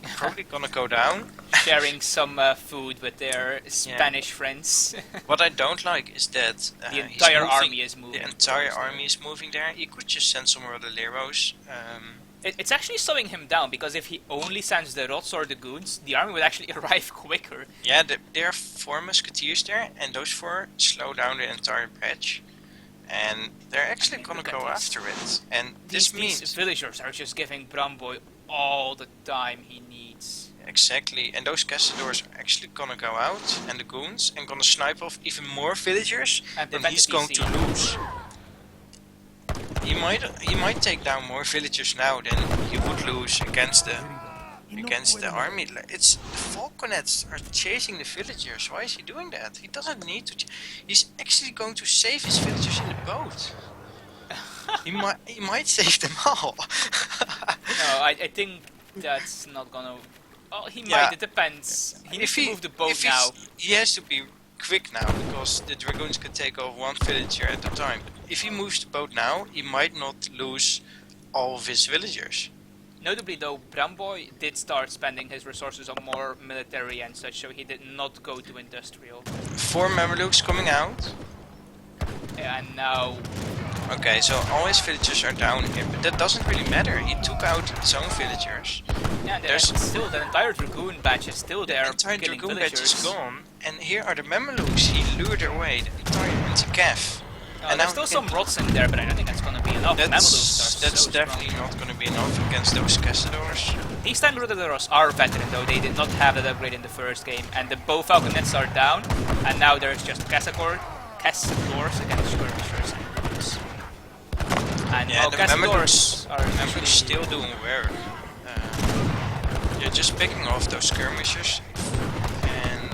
are probably gonna go down. Sharing some food with their Spanish friends. What I don't like is that The he's entire moving- army is moving. The entire towards army is moving there. You could just send some other Leros. It's actually slowing him down, because if he only sends the Rots or the Goons, the army would actually arrive quicker. Yeah, there are 4 musketeers there, and those 4 slow down the entire batch. And they're actually gonna Look at go this. after it. And These this means... villagers are just giving Bramboy all the time he needs. Exactly, and those castadors are actually gonna go out, and the goons, and gonna snipe off even more villagers, And then prevent he's the going TC. to lose. He might take down more villagers now than he would lose against the army. It's the falconets are chasing the villagers. Why is he doing that? He doesn't need to. He's actually going to save his villagers in the boat. he might save them all. No, I think that's not gonna... Oh, he Yeah. might, it depends. He needs to move the boat if now. he has to be quick now, because the dragoons can take off 1 villager at a time. If he moves the boat now, he might not lose all of his villagers. Notably though, Bramboy did start spending his resources on more military and such, so he did not go to industrial. 4 Mamelukes coming out. And now... Okay, so all his villagers are down here, but that doesn't really matter. He took out his own villagers. Yeah, and There's- still the entire Dragoon batch is still there, The entire killing dragoon batch villagers. is gone, and here are the Mamelukes. He lured away the entire anti-cav. And there's still some rots in there, but I don't think that's gonna be enough. Mamelukes are That's so definitely strong. not going to be enough against those castadors. These time Rotadoros are veteran though, they did not have that upgrade in the first game, and the bow falconets are down, and now there's just Castadors against skirmishers and Goons. And Yeah, the Castadors are Mamelukes actually still doing work. They're just picking off those skirmishers, and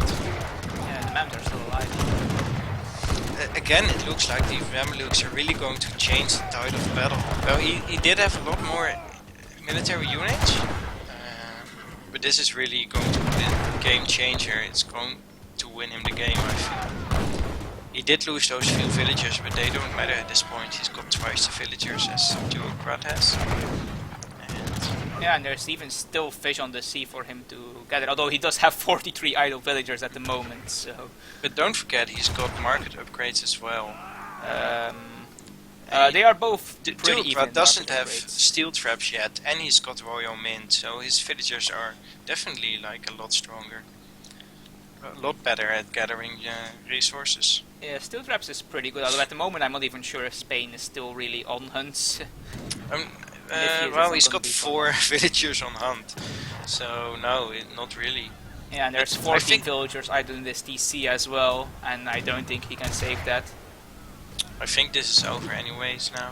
Yeah, the Mams are still alive. again, it looks like the Mamelukes are really going to change the tide of the battle. Well, he did have a lot more military units, but this is really going to be a game changer. It's going to win him the game, I feel. He did lose those few villagers, but they don't matter at this point. He's got twice the villagers as duolckrad has. And Yeah, and there's even still fish on the sea for him to gather, although he does have 43 idle villagers at the moment, so... but don't forget, he's got market upgrades as well. They are both The pretty even. duolckrad doesn't market have upgrades. steel traps yet, and he's got royal mint, so his villagers are definitely like a lot stronger. A lot better at gathering resources. Yeah, steel traps is pretty good, although at the moment I'm not even sure if Spain is still really on hunts. Um, If he is, well, it's he's not got gonna be 4 villagers on hunt, so no, not really. Yeah, and there's I 14 think- villagers idle in this TC as well, and I don't think he can save that. I think this is over anyways now.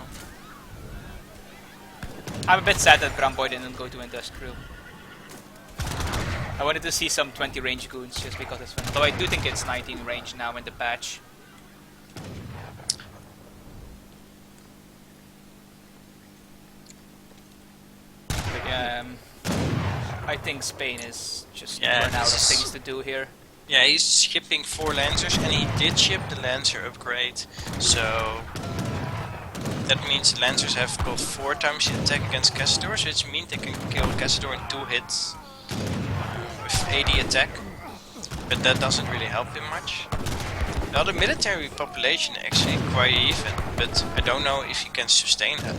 I'm a bit sad that Bramboy didn't go to industrial. I wanted to see some 20 range goons just because it's fun. Though I do think it's 19 range now in the patch. But I think Spain is just run out of things to do here. Yeah, he's shipping 4 Lancers, and he did ship the Lancer upgrade, so that means the Lancers have got 4 times the attack against Castadors, which means they can kill Castador in 2 hits with 80 attack, but that doesn't really help him much. Now the military population actually quite even, but I don't know if he can sustain that.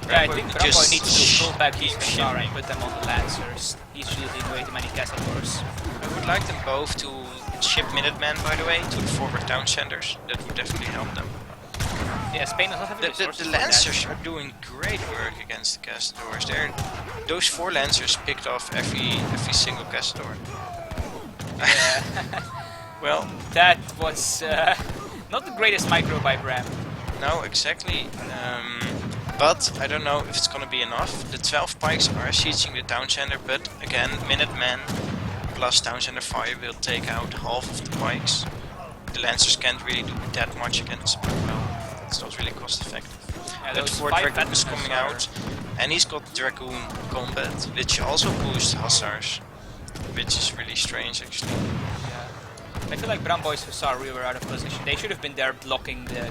Yeah, I think Bravo needs to pull back his keep Hussar and shipping. put them on the Lancers. He's using way too many Castadors. I would like them both to ship Minutemen, by the way, to the forward town centers. That would definitely help them. Yeah, Spain does not have the resources The for that. Lancers are doing great work against the Castadors. Those 4 Lancers picked off every single Castador. Yeah. Well, That was not the greatest micro by Bram. no, exactly. But I don't know if it's gonna be enough. The 12 pikes are sieging the town center, but again, Minutemen plus town center fire will take out half of the pikes. The Lancers can't really do that much against well, it's not really cost effective. Yeah, That those 4 5 Dragoons veterans coming are- out, and he's got Dragoon combat, which also boosts Hussars, which is really strange actually. Yeah. I feel like Bram Boy's Hussar really were out of position. They should have been there blocking the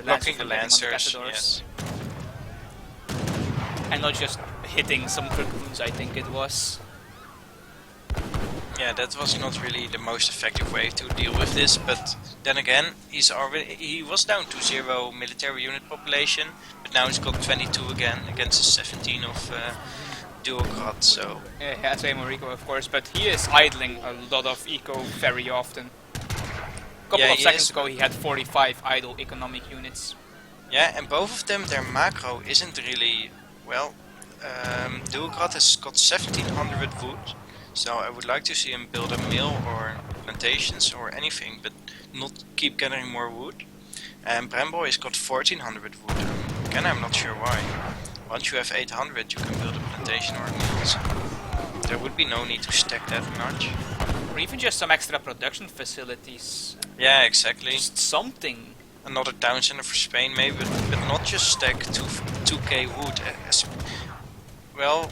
Blocking the Lancers Lancers, from getting on the yes. Castadors. And not just hitting some Dragoons, I think it was. Yeah, that was not really the most effective way to deal with this, but then again, he was down to 0 military unit population, but now he's got 22 again against the 17 of duolckrad, so Yeah, he has way more eco, of course, but he is idling a lot of eco very often. A couple Yeah, of he seconds is. ago he had 45 idle economic units. yeah, and both of them, their macro isn't really, well, duolckrad has got 1700 wood, so I would like to see him build a mill or plantations or anything, but not keep gathering more wood. And Bramboy has got 1400 wood. Again, I'm not sure why. Once you have 800, you can build a plantation or a mill. So there would be no need to stack that much. Or even just some extra production facilities. Yeah, exactly. Just something. Another town center for Spain, maybe, but not just stack 2k wood. Well,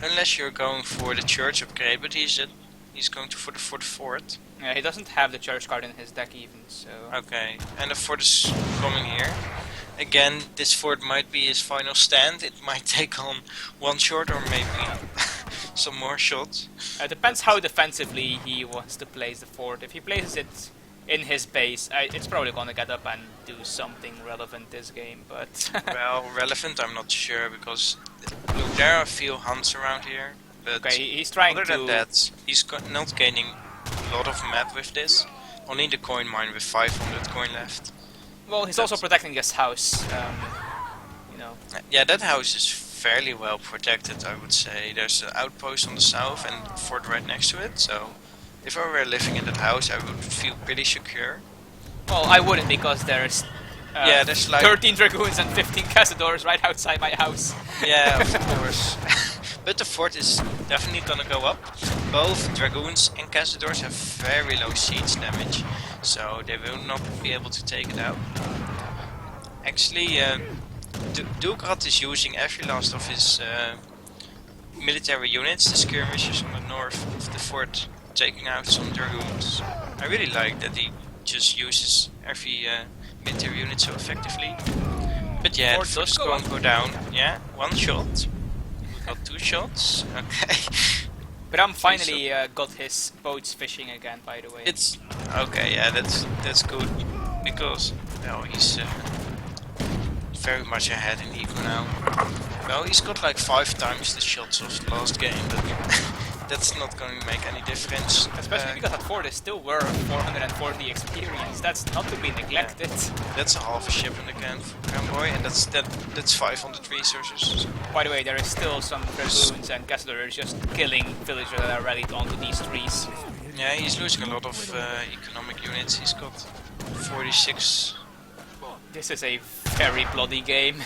unless you're going for the church upgrade, but he's going for the fort. Yeah, he doesn't have the church card in his deck even, so... Okay, and the fort is coming here. Again, this fort might be his final stand. It might take on 1 shot or maybe some more shots. It depends how defensively he wants to place the fort. If he places it in his base, it's probably gonna get up and do something relevant this game, but... Well, relevant, I'm not sure, because look, there are a few hunts around here, but Okay, he's trying other to... than that, he's not gaining a lot of map with this. Only the coin mine with 500 coin left. Well, he's also protecting his house, you know. Yeah, that house is fairly well protected, I would say. There's an outpost on the south and a fort right next to it, so if I were living in that house, I would feel pretty secure. Well, I wouldn't, because there's... Yeah, there's like 13 Dragoons and 15 Castadors right outside my house. Yeah, of course. But the fort is definitely gonna go up. Both Dragoons and Castadors have very low siege damage, so they will not be able to take it out. Actually, duolckrad is using every last of his military units, the skirmishers on the north of the fort, taking out some Dragoons. I really like that he just uses every military unit so effectively. But yeah, the Fort does fort's go going up. to go down. Yeah, 1 shot. We got 2 shots. Okay. Bram finally got his boats fishing again, by the way. It's okay. Yeah, that's good because well, he's very much ahead in eco now. Well, he's got like 5 times the shots of the last game, but that's not going to make any difference. Especially because at fort they still were 440 experience. That's not to be neglected. That's a half a ship in the can for Camboy, and that's 500 resources. By the way, there is still some Dragoons and Castadors just killing villagers that are rallied onto these trees. Yeah, he's losing a lot of economic units. He's got 46. This is a very bloody game.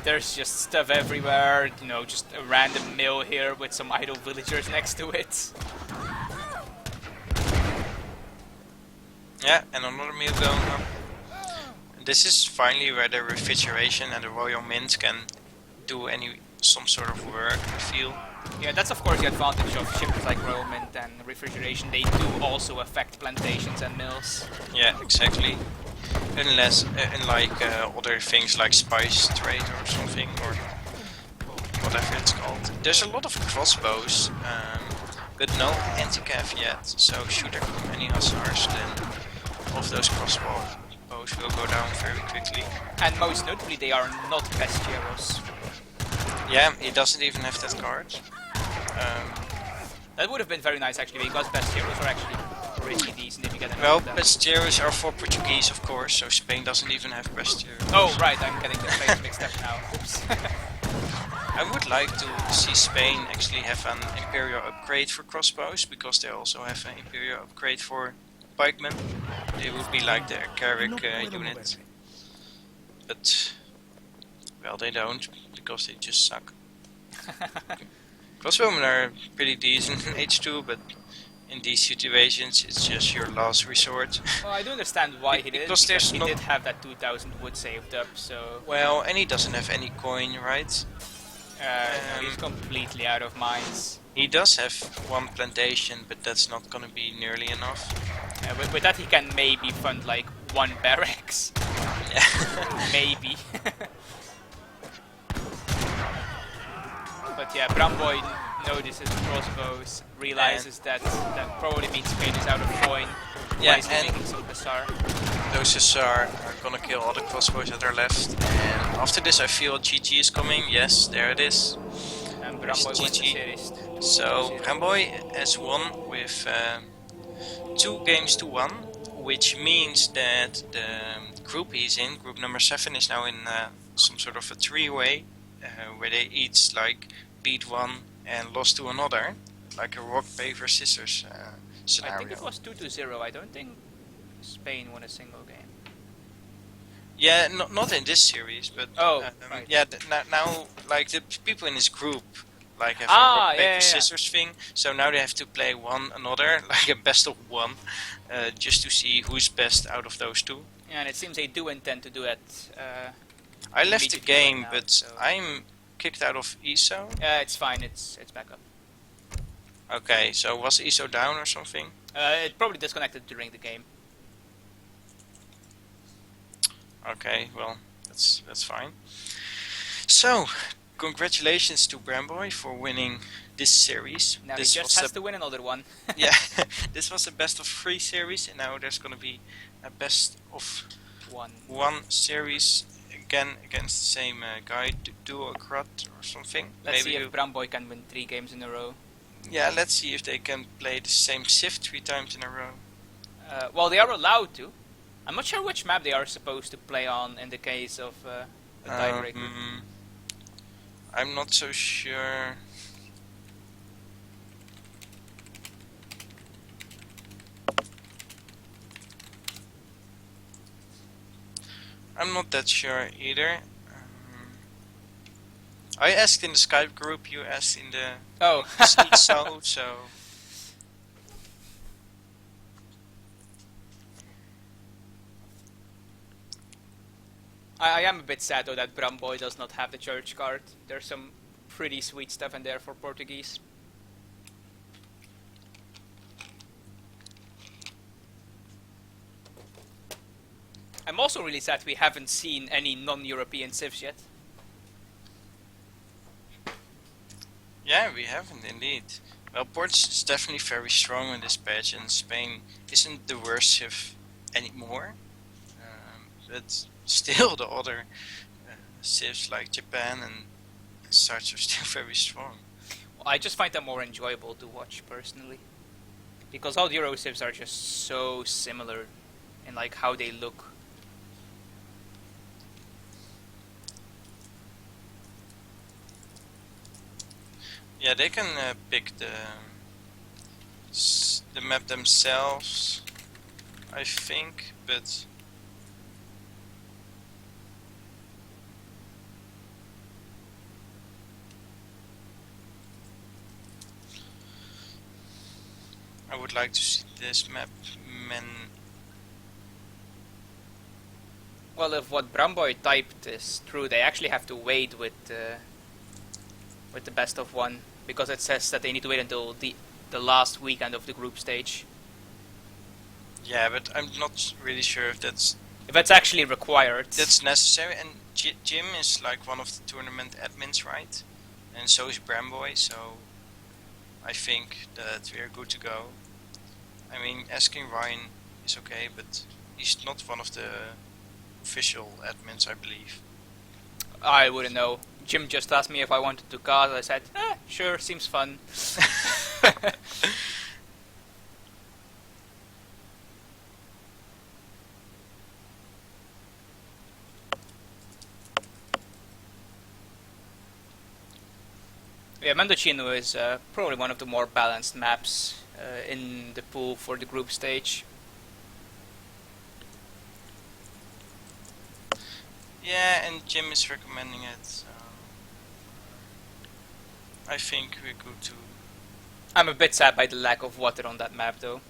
There's just stuff everywhere, you know, just a random mill here with some idle villagers next to it. Yeah, and another meal going on. This is finally where the refrigeration and the royal mint can do some sort of work, I feel. Yeah, that's of course the advantage of ships like Royal Mint and refrigeration. They do also affect plantations and mills. Yeah, exactly. Unless, unlike other things like spice trade or something, or whatever it's called. There's a lot of crossbows, but no anti-cav yet. So should there come any hussars, then all of those crossbows will go down very quickly. And most notably, they are not Pestieros. Yeah, he doesn't even have that card. That would have been very nice actually, because Pestieros are actually pretty decent if you get an Well, of them. Pestieros are for Portuguese, of course, so Spain doesn't even have Pestieros. Oh right, I'm getting the place mixed up now. Oops. I would like to see Spain actually have an Imperial upgrade for crossbows, because they also have an Imperial upgrade for pikemen. They would be like their Carrick unit. But, well, they don't, because they just suck. Crossbowmen are pretty decent in H2, but in these situations it's just your last resort. Well, I do understand why he did it, Because there's he not- did have that 2000 wood saved up, so... Well, and he doesn't have any coin, right? no, he's completely out of mines. He does have one plantation, but that's not gonna be nearly enough. With that he can maybe fund like one barracks. Maybe. But yeah, Bramboy notices crossbows, realizes that probably means Spain is out of coin. Yeah, Wisely and- making some hussar. Those hussar are gonna kill all the crossbows that are left. And after this I feel GG is coming. Yes, there it is. And There's Bramboy wins the GG. series. So Bramboy has won with 2 games to 1, which means that the group he's in, group number 7, is now in some sort of a 3-way, where they each like beat one and lost to another, like a rock paper scissors scenario. I think it was 2-0. I don't think Spain won a single game. Yeah, not in this series, but Right. yeah, now like the people in this group like have a Ah, rock paper yeah. scissors thing. So now they have to play one another, like a best of one, just to see who's best out of those two. Yeah, and it seems they do intend to do that. I left the immediately game, right now, but so- I'm kicked out of ESO. It's fine. It's back up. Okay, so was ESO down or something? It probably disconnected during the game. Okay, well, that's fine. So, congratulations to Bramboy for winning this series. Now This he just was has a- to win another one. Yeah, this was a best of 3 series, and now there's gonna be a best of One. 1 series again against the same guy, duolckrad or something. Let's Maybe see if Bramboy can win 3 games in a row. yeah, let's see if they can play the same Civ 3 times in a row. Well, they are allowed to. I'm not sure which map they are supposed to play on in the case of a tiebreaker. I'm not so sure. I'm not that sure either. I asked in the Skype group, you asked in the Oh, so I am a bit sad though that Bramboy does not have the church card. There's some pretty sweet stuff in there for Portuguese. I'm also really sad we haven't seen any non-European civs yet. yeah, we haven't indeed. Well, Portugal is definitely very strong in this patch, and Spain isn't the worst Civ anymore. But still, the other Civs like Japan and such are still very strong. Well, I just find them more enjoyable to watch personally, because all the Euro civs are just so similar in like how they look. Yeah, they can pick the map themselves, I think, but I would like to see this map Well, if what Bramboy typed is true, they actually have to wait with the best of one, because it says that they need to wait until the last weekend of the group stage. Yeah, but I'm not really sure if that's actually required. That's necessary, and Jim is like one of the tournament admins, right? And so is Bramboy, so I think that we are good to go. I mean, asking Ryan is okay, but he's not one of the official admins, I believe. I wouldn't know. Jim just asked me if I wanted to cast. I said, sure, seems fun. Yeah, Mendocino is probably one of the more balanced maps in the pool for the group stage. Yeah, and Jim is recommending it, so I think we're good to... I'm a bit sad by the lack of water on that map, though.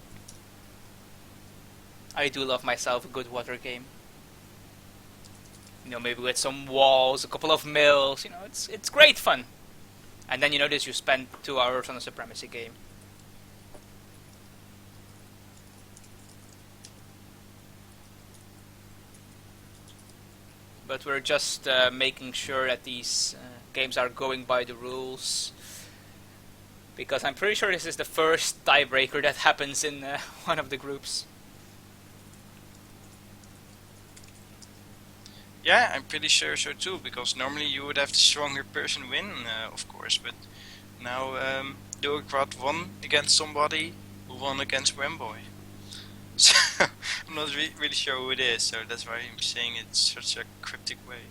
I do love myself a good water game. You know, maybe with some walls, a couple of mills, you know, it's great fun. And then you notice you spend 2 hours on a supremacy game. But we're just making sure that these games are going by the rules. Because I'm pretty sure this is the first tiebreaker that happens in one of the groups. Yeah, I'm pretty sure so too, because normally you would have the stronger person win, of course, but now duolckrad won against somebody who won against Bramboy. So I'm not really sure who it is, so that's why I'm saying it such a cryptic way.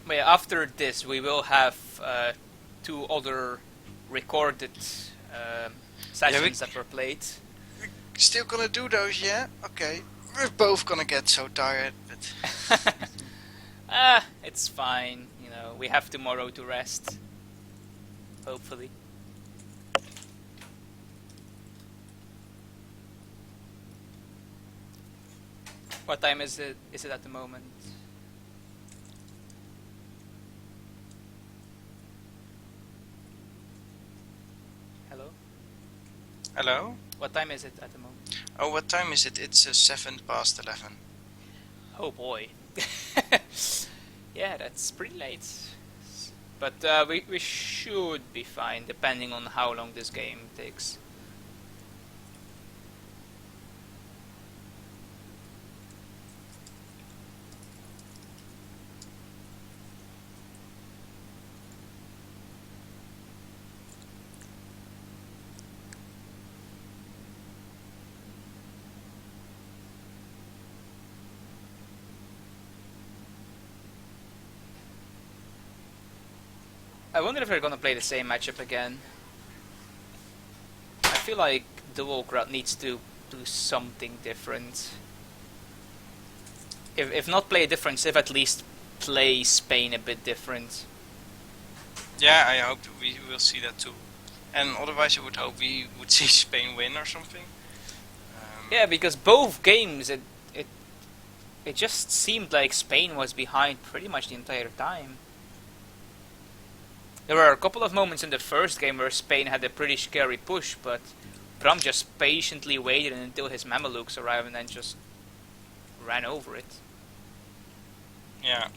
But yeah, after this we will have 2 other recorded sessions that were played. We're still gonna do those, yeah? Okay. We're both gonna get so tired, but... It's fine, you know, we have tomorrow to rest. Hopefully. What time is it? Is it at the moment? Hello? Hello? What time is it at the moment? Oh, what time is it? It's 11:11. Oh boy. Yeah, that's pretty late. But we should be fine, depending on how long this game takes. I wonder if they're gonna play the same matchup again. I feel like duolckrad needs to do something different. If not play a different Civ, at least play Spain a bit different. Yeah, I hope we will see that too. And otherwise I would hope we would see Spain win or something. Yeah, because both games, it just seemed like Spain was behind pretty much the entire time. There were a couple of moments in the first game where Spain had a pretty scary push, but Bram just patiently waited until his Mamelukes arrived and then just ran over it. Yeah.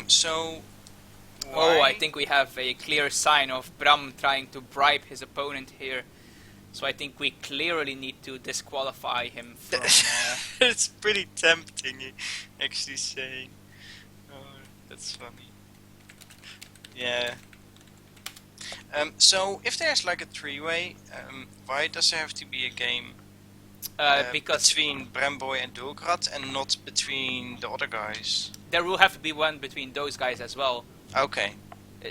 So... Oh, I think we have a clear sign of Bram trying to bribe his opponent here. So I think we clearly need to disqualify him from... It's pretty tempting, actually saying. Oh, that's funny. Yeah. So, if there's like a 3-way, why does there have to be a game because between Bramboy and duolckrad and not between the other guys? there will have to be one between those guys as well. Okay.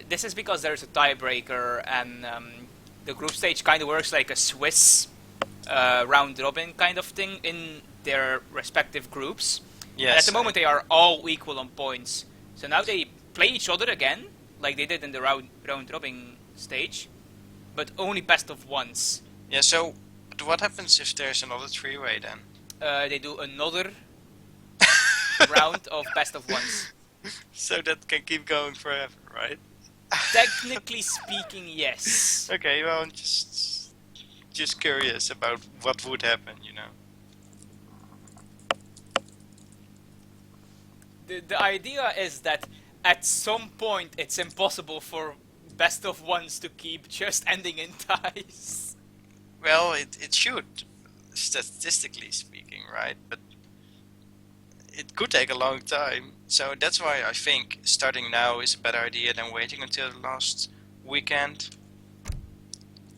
This is because there's a tiebreaker and the group stage kind of works like a Swiss round robin kind of thing in their respective groups. Yes. And at the moment they are all equal on points. So now they play each other again, like they did in the round robin stage, but only best of ones. Yeah, so what happens if there's another three-way then? They do another round of best of ones. So that can keep going forever, right? Technically speaking, yes. Okay, well, I'm just curious about what would happen, you know. The idea is that at some point it's impossible for best of ones to keep just ending in ties. Well, it should, statistically speaking, right? But it could take a long time. So that's why I think starting now is a better idea than waiting until the last weekend.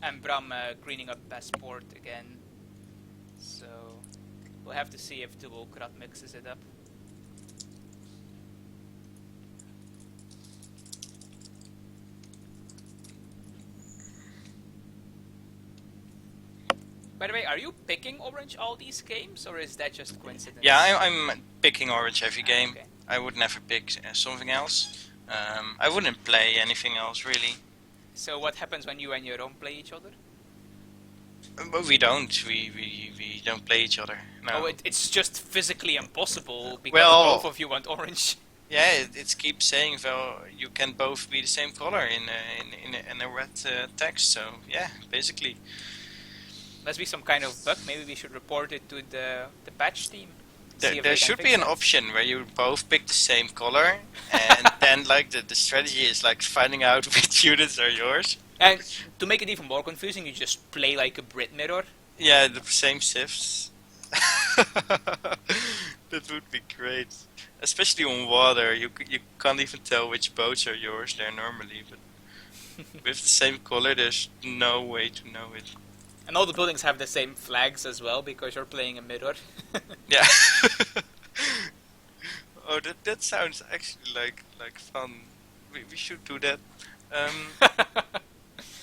And Bram greening up passport again. So we'll have to see if duolckrad mixes it up. By the way, are you picking orange all these games, or is that just coincidence? Yeah, I'm picking orange every game. Okay. I would never pick something else. I wouldn't play anything else, really. So what happens when you and your own play each other? But we don't. We don't play each other. No. Oh, it's just physically impossible because Well- both of you want orange. Yeah, it keeps saying, well, you can both be the same color in a red text. So yeah, basically. Must be some kind of bug. Maybe we should report it to the patch team. See if There they can should fix be an that. option where you both pick the same color, and then like the strategy is like finding out which units are yours. And to make it even more confusing, you just play like a Brit mirror. Yeah, the same shifts. That would be great, especially on water. You can't even tell which boats are yours there normally, but with the same color, there's no way to know it. And all the buildings have the same flags as well because you're playing a mirror. Yeah. Oh, that sounds actually like fun. We should do that.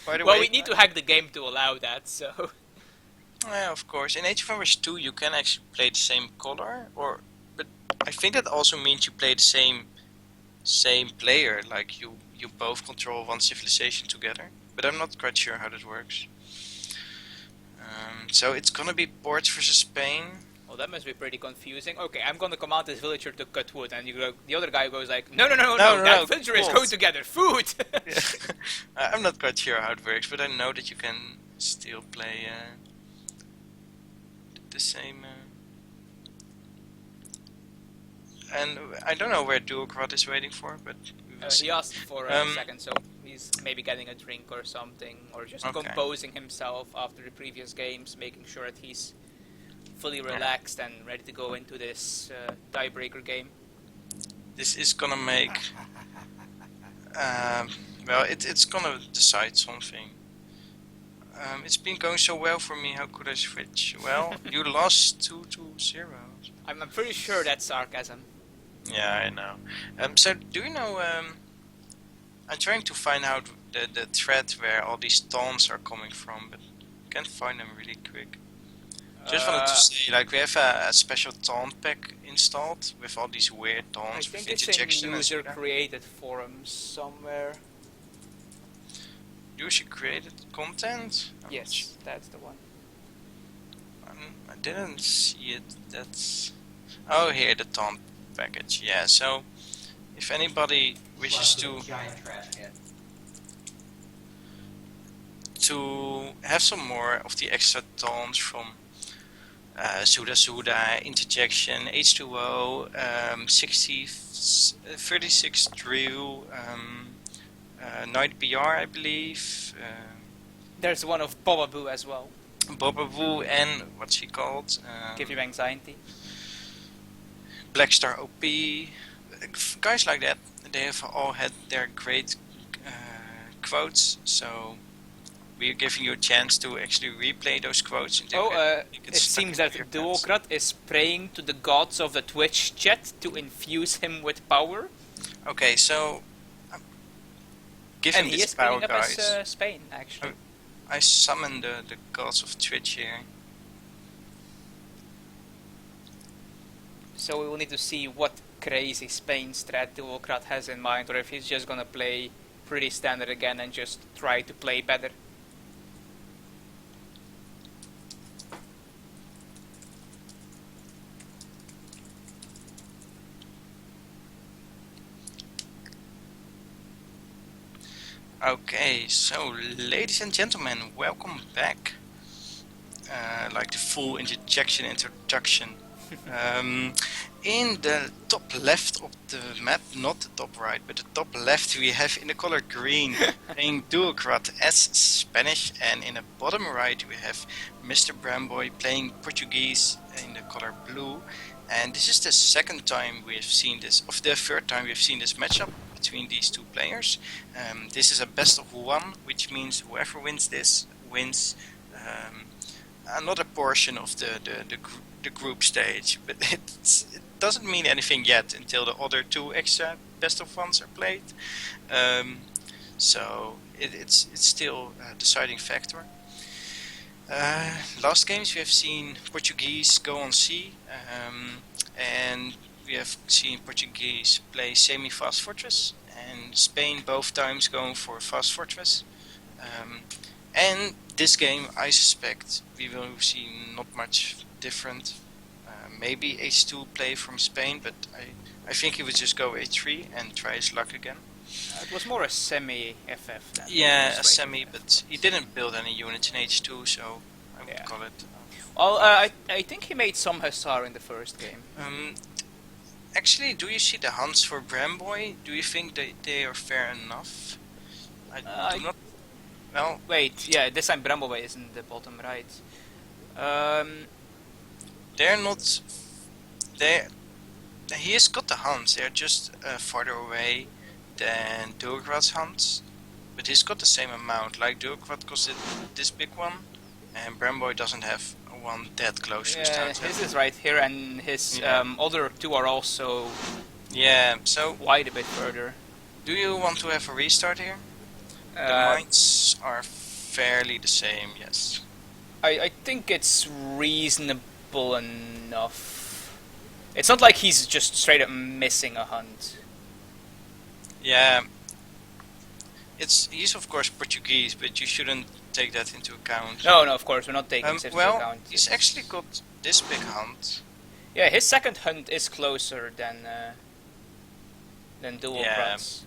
By the Well, way, we need to hack the game to allow that, so... yeah, of course. In Age of Empires 2, you can actually play the same color, but I think that also means you play the same player. Like you both control one civilization together. But I'm not quite sure how that works. So it's gonna be Ports versus Spain. Well, that must be pretty confusing. Okay, I'm gonna command this villager to cut wood, and the other guy goes like, no, that villager is cool. going together, food! Yeah. I'm not quite sure how it works, but I know that you can still play the same. And I don't know where duolckrad is waiting for, but we will see. He asked for a second, so he's maybe getting a drink or something, or just Okay. composing himself after the previous games, making sure that he's fully relaxed and ready to go into this tiebreaker game. This is gonna make. Well, it's gonna decide something. It's been going so well for me. How could I switch? Well, you lost 2-0. I'm pretty sure that's sarcasm. Yeah, I know. So do you know? I'm trying to find out the thread where all these taunts are coming from, but can't find them really quick. Just wanted to say, like, we have a special taunt pack installed with all these weird I taunts with think it's in interjection and user stuff. created forums somewhere. User created content? I'm not Yes, that's the one. I didn't see it. That's oh, here the taunt package. Yeah. So if anybody wishes to Giant trash can. have some more of the extra taunts from Suda, Interjection, H2O, 36 Drill, Night BR, I believe, There's one of Bobaboo as well. Bobaboo, and what's he called? Give you anxiety. Blackstar OP, guys like that. They have all had their great quotes, so we're giving you a chance to actually replay those quotes. And It seems that duolckrad is praying to the gods of the Twitch chat to infuse him with power. Okay, so give And him he this is power, bringing up guys. as Spain, actually. I summon the gods of Twitch here. So we will need to see what crazy Spain strat duolckrad has in mind, or if he's just gonna play pretty standard again and just try to play better. Okay, so ladies and gentlemen, welcome back. Like the full introduction. In the top left of the map, not the top right, but the top left, we have in the color green playing duolckrad as Spanish, and in the bottom right we have Mr. Bramboy playing Portuguese in the color blue. And this is the second time we have seen this, of the third time we have seen this matchup between these two players. This is a best of one, which means whoever wins this wins another portion of the group stage, but it doesn't mean anything yet until the other two extra best of ones are played. So it's still a deciding factor. Last games we have seen Portuguese go on C, and we have seen Portuguese play semi-fast fortress, and Spain both times going for fast fortress. And this game, I suspect we will see not much different. Maybe H2 play from Spain, but I think he would just go H3 and try his luck again. It was more a semi-FF than Yeah, a semi, but he didn't build any units in H2, so I would call it. Well, I think he made some Hussar in the first game. Actually, do you see the hunts for Bramboy? Do you think they are fair enough? I do not. Well, wait, yeah, this time Bramboy is in the bottom right. they're not. He has got the hunts. They're just farther away than duolckrad's hunts, but he's got the same amount. Like duolckrad costs this big one, and Bramboy doesn't have one that close to his town. His is right here, and his other two are also so wide a bit further. Do you want to have a restart here? The mines are fairly the same, yes. I think it's reasonable enough. It's not like he's just straight up missing a hunt. Yeah. He's of course Portuguese, but you shouldn't take that into account. No, of course, we're not taking this into account. He's actually got this big hunt. Yeah, his second hunt is closer than duolcrad's.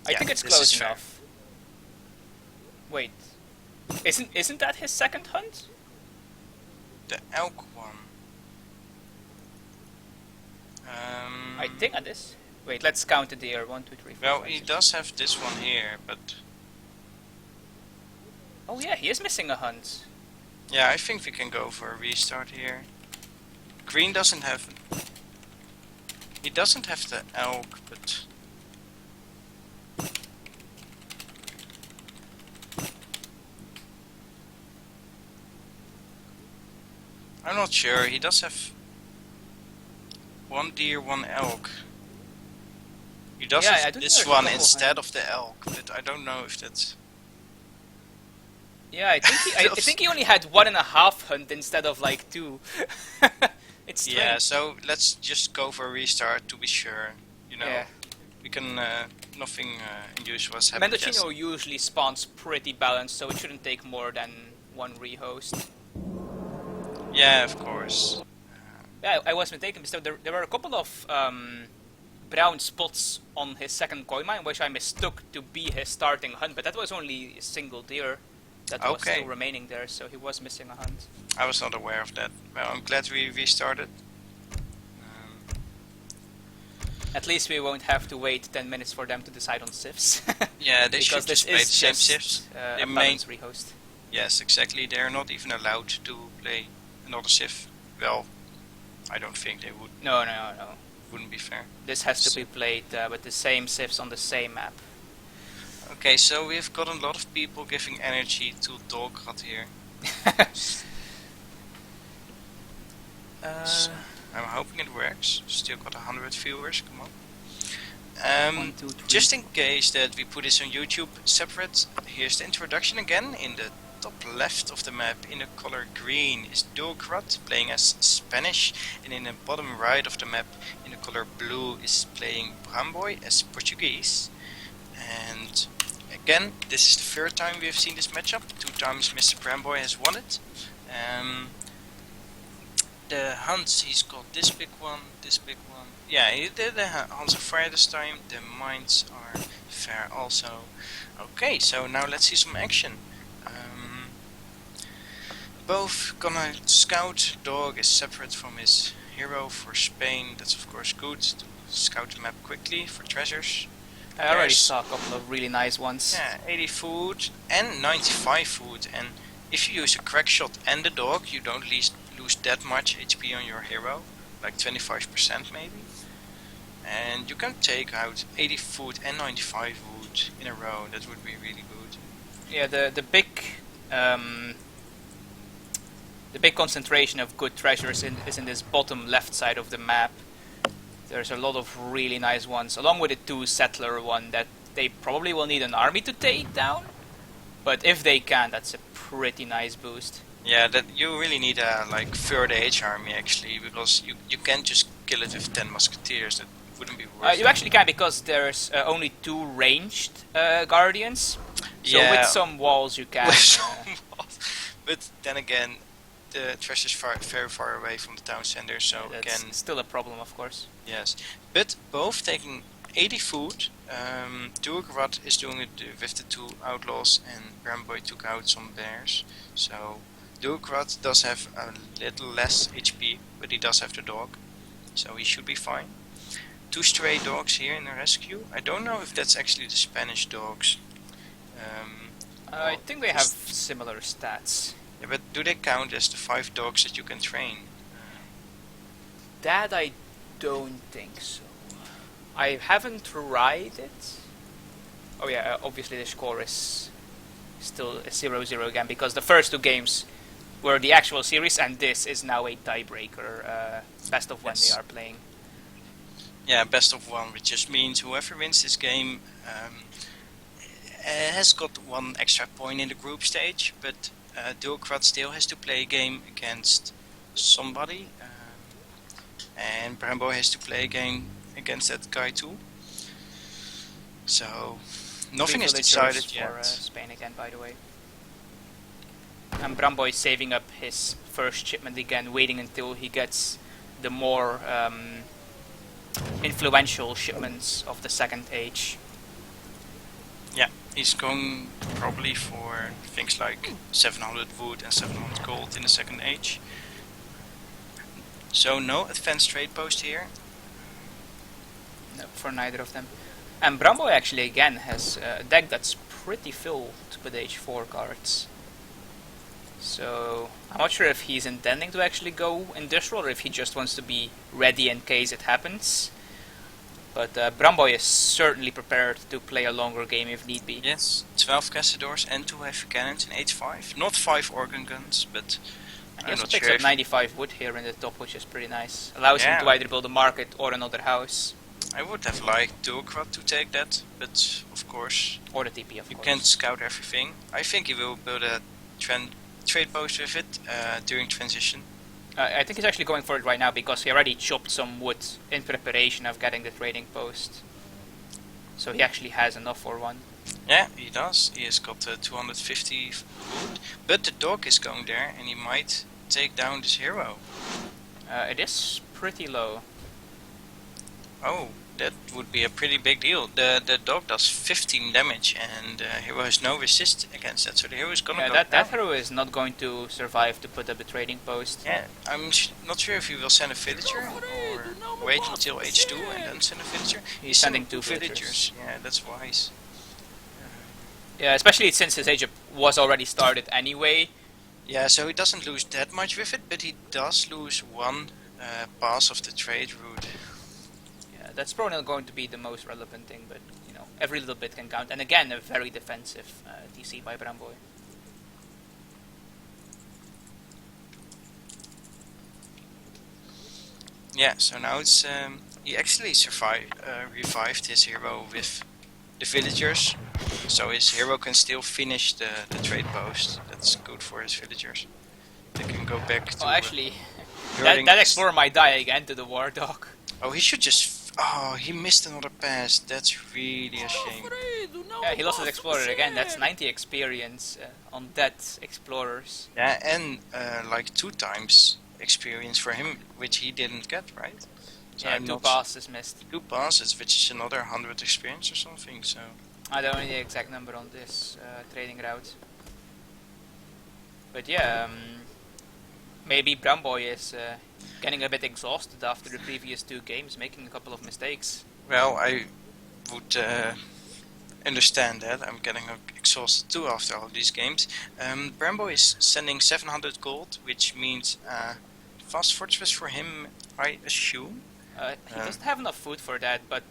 I think it's close enough. Wait, isn't that his second hunt? The elk one. I think that is. Wait, let's count the deer. 1, 2, 3, 4. Well, 5, he 6. does have this one here, but. Oh yeah, he is missing a hunt. Yeah, I think we can go for a restart here. Green doesn't have. He doesn't have the elk, but. I'm not sure. He does have one deer, one elk. He does have this one instead of the elk, but I don't know if that's. Yeah, I think he only had 1.5 hunt instead of like 2. It's strange. Yeah, so let's just go for a restart to be sure. You know, we can. Nothing unusual has happened. Mendocino usually spawns pretty balanced, so it shouldn't take more than one rehost. Yeah, of course. Yeah, I was mistaken. So there were a couple of brown spots on his second coin mine, which I mistook to be his starting hunt, but that was only a single deer that was still remaining there, so he was missing a hunt. I was not aware of that. Well, I'm glad we restarted. At least we won't have to wait 10 minutes for them to decide on sieves. Yeah, they should just play the same sieves. A balance rehost. Yes, exactly. They're not even allowed to play another sieve. Well, I don't think they would. No. Wouldn't be fair. This has to be played with the same sieves on the same map. Okay, so we've got a lot of people giving energy to duolckrad here. So I'm hoping it works. Still got 100 viewers, come on. 1, 2, 3. Just in case that we put this on YouTube separate, here's the introduction again. In the top left of the map, in the color green, is duolckrad playing as Spanish, and in the bottom right of the map, in the color blue, is playing Bramboy as Portuguese. And again, this is the third time we have seen this matchup. 2 times Mr. Bramboy has won it. The Hans, he's got this big one. Yeah, he did the Hans of Fire this time. The mines are fair also. Okay, so now let's see some action. Both gonna scout. Dog is separate from his hero for Spain. That's of course good to scout the map quickly for treasures. I already saw a couple of really nice ones. Yeah, 80 food and 95 food. And if you use a crack shot and the dog, you don't lose that much HP on your hero, like 25% maybe. And you can take out 80 food and 95 wood in a row. That would be really good. Yeah, the big concentration of good treasures is in this bottom left side of the map. There's a lot of really nice ones, along with the 2 settler one that they probably will need an army to take down. But if they can, that's a pretty nice boost. Yeah, that you really need a like third age army actually, because you can't just kill it with 10 musketeers. That wouldn't be worth it. You actually can, because there's only 2 ranged guardians. So Yeah. with some walls you can. But then again, the treasure is very far away from the town center, so that's again, still a problem, of course. yes. But both taking 80 food. duolckrad is doing it with the 2 outlaws, and Bramboy took out some bears. So duolckrad does have a little less HP, but he does have the dog, so he should be fine. 2 stray dogs here in the rescue. I don't know if that's actually the Spanish dogs. I think they have similar stats. Yeah, but do they count as the 5 dogs that you can train? That I don't think so. I haven't tried it. Oh yeah, obviously the score is still a 0-0 again, because the first 2 games were the actual series, and this is now a tiebreaker, best of 1 Yes. they are playing. Yeah, best of 1, which just means whoever wins this game has got 1 extra point in the group stage, but duolckrad still has to play a game against somebody, and Brambo has to play a game against that guy too. So nothing is decided for yet. Spain again, by the way. And Brambo is saving up his first shipment again, waiting until he gets the more influential shipments of the second age. Yeah, he's going probably for things like 700 wood and 700 gold in the second age. So no advanced trade post here. No, for neither of them. And Brambo actually again has a deck that's pretty filled with H4 cards. So I'm not sure if he's intending to actually go industrial, or if he just wants to be ready in case it happens. But Brambo is certainly prepared to play a longer game if need be. Yes, 12 Castadors and 2 heavy cannons in H5. Not 5 organ guns, but He I'm also not picks sure up if 95 wood here in the top, which is pretty nice. Allows him Yeah. to either build a market or another house. I would have liked duolckrad to take that, but of course Or the TP, of you course. can't scout everything. I think he will build a trade post with it during transition. I think he's actually going for it right now, because he already chopped some wood in preparation of getting the trading post. So he actually has enough for one. Yeah, he does. He has got 250 wood, but the dog is going there and he might take down this hero. It is pretty low. Oh, that would be a pretty big deal. The dog does 15 damage and the hero has no resist against that, so the hero is gonna Yeah, go that down. hero is not going to survive to put up a trading post. Yeah, I'm not sure if he will send a villager or wait until H2 and then send a villager. He's sending 2 villagers. Yeah, that's wise. Yeah, especially since his age up was already started anyway. Yeah, so he doesn't lose that much with it, but he does lose 1 pass of the trade route. Yeah, that's probably not going to be the most relevant thing, but you know, every little bit can count. And again, a very defensive DC by Bramboy. Yeah, so now it's He actually revived his hero with the villagers, so his hero can still finish the trade post. That's good for his villagers. They can go back to. Oh, actually, herding that his- explorer might die again to the war dog. Oh, he should just. Oh, he missed another pass. That's really a shame. Yeah, he lost his explorer again. That's 90 experience on dead explorers. Yeah, and like 2 times experience for him, which he didn't get, right? So Yeah, I'm 2 not- passes missed. 2 passes, which is another 100 experience or something. So I don't know the exact number on this trading route. But yeah, maybe Bramboy is getting a bit exhausted after the previous 2 games, making a couple of mistakes. well, I would understand that. I'm getting exhausted too after all these games. Brambo is sending 700 gold, which means fast fortress for him, I assume. He doesn't have enough food for that, but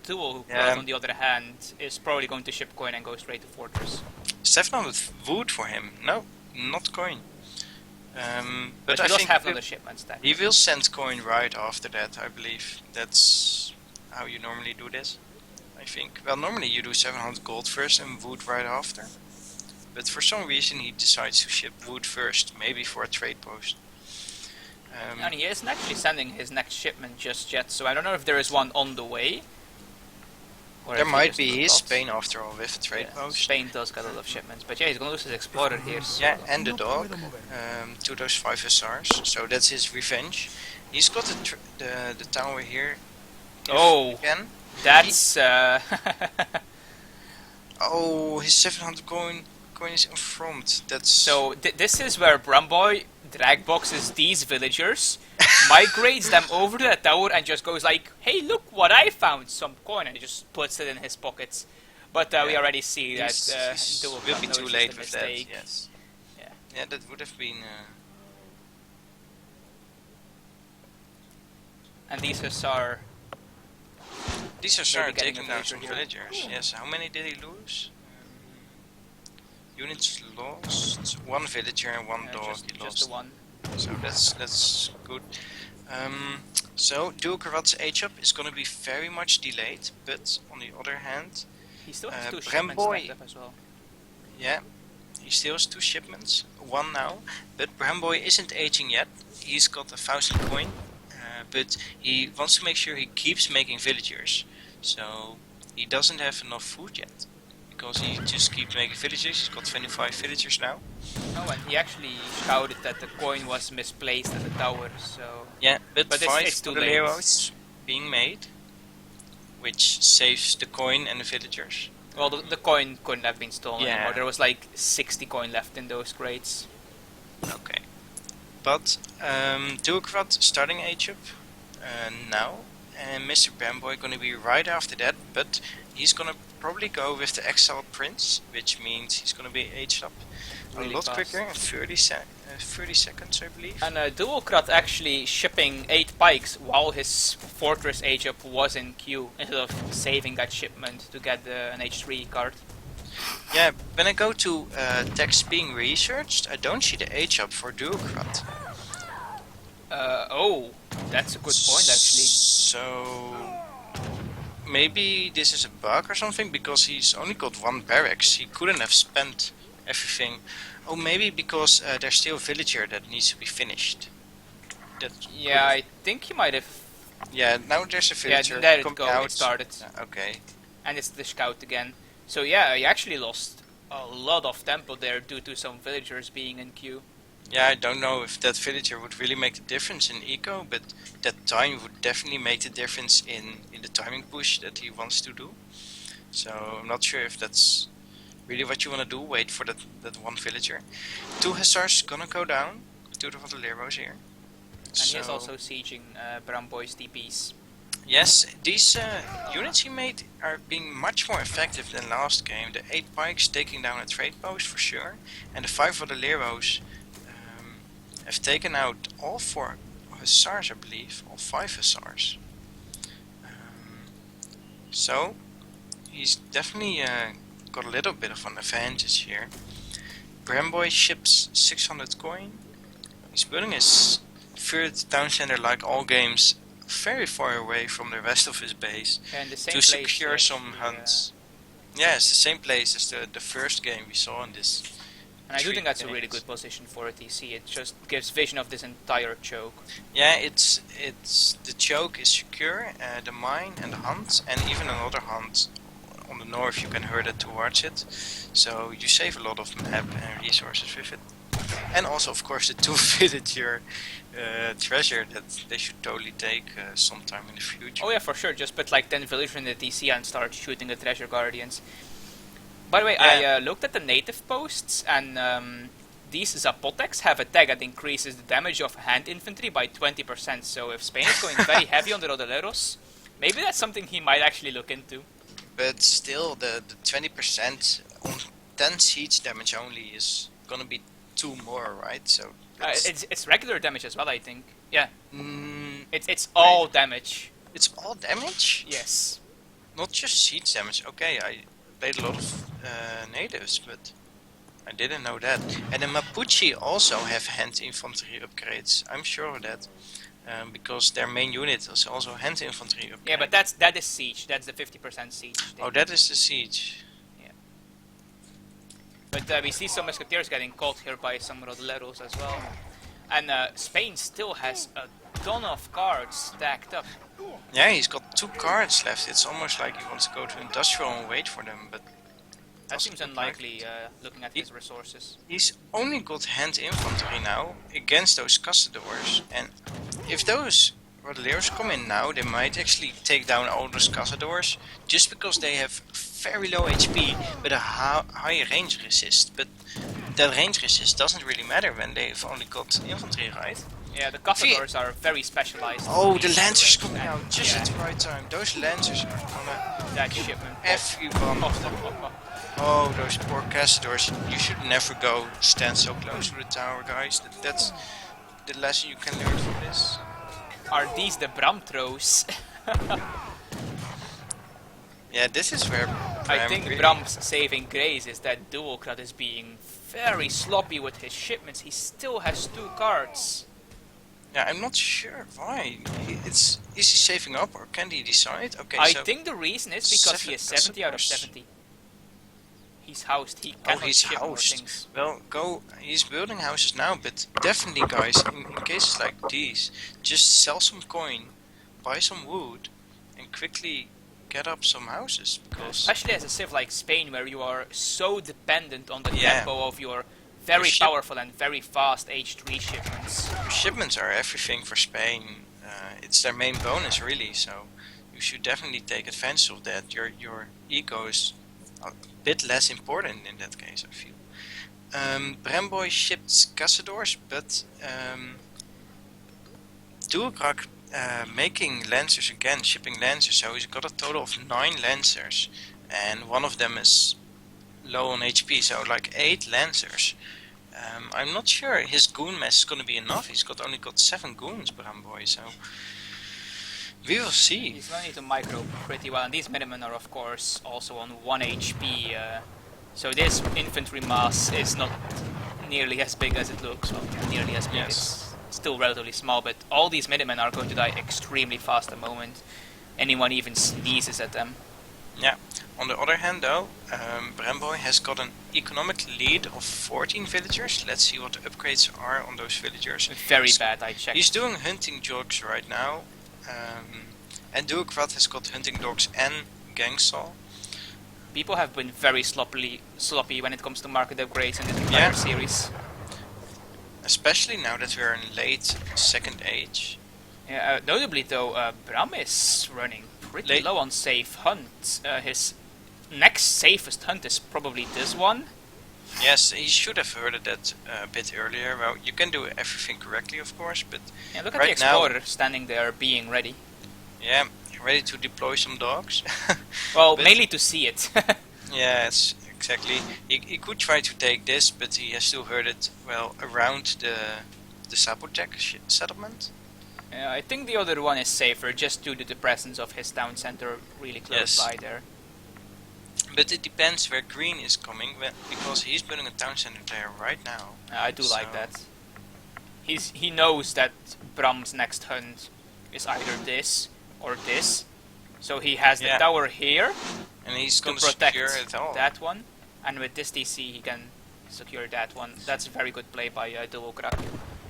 Duo, Yeah. on the other hand, is probably going to ship coin and go straight to Fortress. 700 wood for him. No, not coin. But he I does think have another shipment stack. he will send coin right after that, I believe. That's how you normally do this, I think. Well, normally you do 700 gold first and wood right after. But for some reason he decides to ship wood first, maybe for a trade post. And he isn't actually sending his next shipment just yet, so I don't know if there is one on the way. Or There if he might just be his forgot. Spain after all with a trade Yeah, post. Spain does get a lot of shipments, but yeah, he's gonna lose his explorer here. So Yeah, and the dog to those 5 hussars. So that's his revenge. He's got the tower here. Oh. Again. that's Oh, his 700 coin is in front. That's so. This is where Brumboy drag boxes these villagers, migrates them over to the tower, and just goes like, "Hey, look what I found! Some coin," and he just puts it in his pockets. But we Yeah. already see that He's- Duo will be knows too it's late a with that. mistake. Yes. Yeah. Yeah, that would have been. And these hussar, These are Maybe getting taking a down villager some here. villagers. Yes. How many did he lose? Units lost. 1 villager and 1 dog he just lost. the one. So that's good. So duolckrad age up is going to be very much delayed, but on the other hand, He still has 2 Bramboy- shipments left up as well. yeah, he still has 2 shipments, 1 now, but Bramboy isn't aging yet. He's got 1,000 coin, but he wants to make sure he keeps making villagers. So he doesn't have enough food yet, because he just keeps making villagers. He's got 25 villagers now. Oh, and he actually shouted that the coin was misplaced at the tower, so... Yeah, but But it's 5 too late. Todoleros being made, which saves the coin and the villagers. Well, the coin couldn't have been stolen Yeah. anymore. There was like 60 coin left in those crates. Okay. But duolckrad starting age up now, and Mr. Bamboy gonna be right after that, but he's gonna probably go with the exiled prince, which means he's gonna be aged up Really a lot fast. quicker, in 30 seconds I believe. And Duolckrad actually shipping 8 pikes while his fortress age up was in queue, instead of saving that shipment to get an H3 card. Yeah, when I go to text being researched, I don't see the age up for duolckrad. Oh, that's a good point actually. So maybe this is a bug or something, because he's only got 1 barracks. He couldn't have spent everything. Oh, maybe because there's still a villager that needs to be finished. That Yeah, I think he might have... yeah, now there's a Yeah, villager there it coming go, out. it started. Okay. And it's the scout again. So yeah, he actually lost a lot of tempo there due to some villagers being in queue. Yeah, I don't know if that villager would really make the difference in eco, but that time would definitely make the difference in the timing push that he wants to do. So I'm not sure if that's really what you want to do. Wait for that 1 villager. 2 hussars gonna go down. 2 of the Leros here. And he is also sieging Bramboy's TPs. Yes, these units he made are being much more effective than last game. The 8 pikes taking down a trade post for sure, and the 5 of the Leros have taken out all 4 hussars, I believe, all 5 hussars. So he's definitely got a little bit of an advantage here. Bramboy ships 600 coin. He's building his third town center like all games very far away from the rest of his base And the same to place secure some actually, hunts. Yeah, it's the same place as the first game we saw in this. And I do 3 think that's a really games. good position for a TC. It just gives vision of this entire choke. Yeah, it's the choke is secure, the mine and the hunt, and even another hunt on the north. You can herd it towards it, so you save a lot of map and resources with it. And also, of course, the 2 villager treasure that they should totally take sometime in the future. Oh yeah, for sure. Just put like 10 villagers in the TC and start shooting the treasure guardians. By the way, Yeah. I looked at the native posts, and these Zapotecs have a tag that increases the damage of hand infantry by 20%. So if Spain is going very heavy on the Rodoleros, maybe that's something he might actually look into. But still, the 20% on 10 siege damage only is gonna be 2 more, right? So It's regular damage as well, I think. Yeah, it's it's all damage. all damage. Yes. Not just siege damage. Okay, I played a lot of natives, but I didn't know that. And the Mapuche also have hand infantry upgrades. I'm sure of that, because their main unit is also hand infantry upgrade. Yeah, but that is siege. That's the 50% siege thing. Oh, that is the siege. But we see some musketeers getting caught here by some Rodoleros as well. And Spain still has a ton of cards stacked up. Yeah, he's got 2 cards left. It's almost like he wants to go to industrial and wait for them, but That doesn't seems look unlikely, like looking at He- his resources. he's only got hand infantry now against those cazadores, and if those Rodoleros come in now, they might actually take down all those cazadores just because they have very low HP but a high range resist. But that range resist doesn't really matter when they've only got infantry, right? Yeah, the Cazadors are very specialized. Oh, the in lancers range, coming and out just yeah, at the right time. Those lancers are gonna that shipment. everyone. Oh, those poor castors. You should never go stand so close to the tower, guys. That's the lesson you can learn from this. Are these the Bram-throws? Yeah, this is where I Bram think really- Bram's saving grace is that duolckrad is being very sloppy with his shipments. He still has 2 cards. Yeah, I'm not sure why. Is he saving up or can he decide? Okay, I so think the reason is because he is 70 out of 70. He's housed. He cannot he's ship more housed. things. Well, go. He's building houses now, but definitely, guys, in cases like these, just sell some coin, buy some wood, and quickly get up some houses because Especially as a civ like Spain, where you are so dependent on the Yeah. tempo of your very ship- powerful and very fast H3 shipments. shipments are everything for Spain. It's their main bonus, really. So you should definitely take advantage of that. Your ego is a bit less important in that case, I feel. Bramboy shipped Cazadors, but duolckrad making lancers again, shipping lancers. So he's got a total of 9 lancers, and one of them is low on HP, so like 8 lancers. I'm not sure his goon mass is gonna be enough. He's only got 7 goons, Bramboy, so we will see. He's going to need to micro pretty well, and these Minutemen are of course also on 1 HP, so this infantry mass is not nearly as big as it looks. Well, nearly as big, Yes. it's still relatively small, but all these Minutemen are going to die extremely fast the moment anyone even sneezes at them. Yeah. On the other hand, though, Bramboy has got an economic lead of 14 villagers. Let's see what the upgrades are on those villagers. Very He's- bad, I checked. He's doing hunting dogs right now, and duolckrad has got hunting dogs and gangsaw. People have been very sloppy when it comes to market upgrades in this entire Yeah. series. Especially now that we're in late second age. Yeah, notably though, Bram is running pretty Late- low on safe hunt. His next safest hunt is probably this one. Yes, he should have heard of that a bit earlier. Well, you can do everything correctly, of course, but Yeah, look at Right the now- Explorer standing there being ready. yeah, ready to deploy some dogs. Well, But- mainly to see it. Yeah, it's exactly. He could try to take this, but he has still heard it well around the Zapotec settlement. I think the other one is safer just due to the presence of his town center really close Yes. by there. But it depends where Green is coming, because he's building a town center there right now. I do like So- that. He knows that Bram's next hunt is either this or this. So he has the Yeah. tower here And he's to gonna protect secure it all. that one, and with this DC he can secure that one. That's very good play by duolckrad.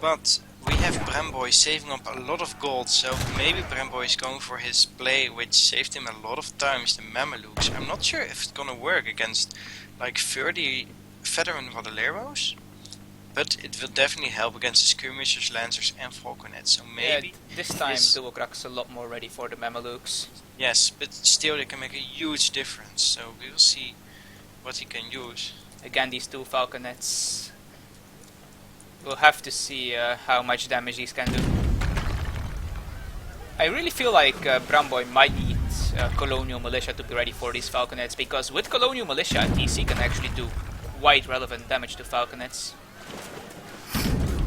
But we have Bramboy saving up a lot of gold, so maybe Bramboy is going for his play, which saved him a lot of times, the Mamelukes. I'm not sure if it's gonna work against like 30 veteran Rodoleros, but it will definitely help against the skirmishers, lancers and falconets. So maybe This time his- duolcrad's a lot more ready for the Mamelukes. yes, but still they can make a huge difference. So we will see what he can use. Again, these two falconets. We'll have to see how much damage these can do. I really feel like Bramboy might need Colonial Militia to be ready for these falconets, because with Colonial Militia, TC can actually do quite relevant damage to falconets.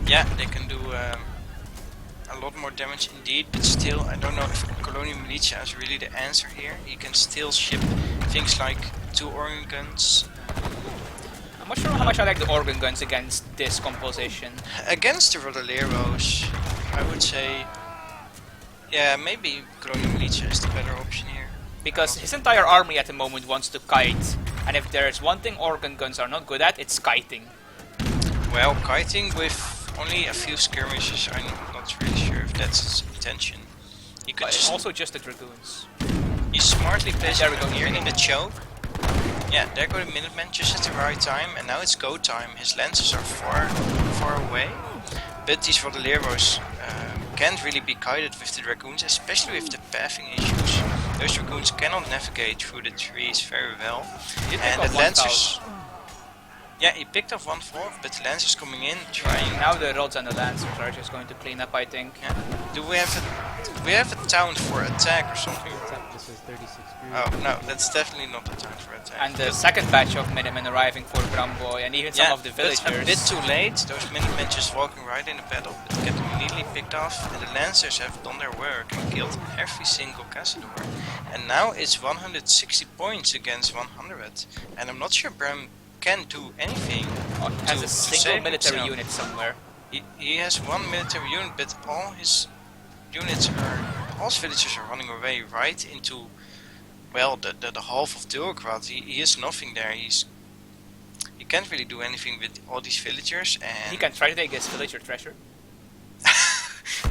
Yeah, they can do a lot more damage indeed, but still, I don't know if Colonial Militia is really the answer here. You can still ship things like 2 organ guns. I'm not sure how much I like the organ guns against this composition. Against the Rodoleros, I would say, yeah, maybe Colonial Militia is the better option here. Because his entire army at the moment wants to kite, and if there's one thing organ guns are not good at, it's kiting. Well, kiting with only a few skirmishes, I'm not really sure if that's his intention. He could But just, also just the dragoons. he smartly placed There we it go, here in Minutemen. the choke. Yeah, there go the Minutemen just at the right time, and now it's go time. His lances are far away, but these Rodoleros can't really be kited with the dragoons, especially with the pathing issues. Those dragoons cannot navigate through the trees very well, He picked and off the one lancers. Yeah, he picked off 1/4, but the lancers coming in trying. Now the rods and the lancers are just going to clean up, I think. Yeah. Do we have a town for attack or something? This is 36 Oh no, that's definitely not the town for attack. And the second batch of Minutemen arriving for Bramboy, and even some of the but villagers. a bit too late. Those Minutemen just walking right in the battle, but get immediately picked off. And the Lancers have done their work and killed every single Cazador. And now it's 160 points against 100. And I'm not sure Bram can do anything. Oh, he has to a single save military himself. unit somewhere. He has one military unit, but all his all his villagers are running away right into, well, the half of duolckrad. He has nothing there. He can't really do anything with all these villagers, and He can try to take his villager treasure.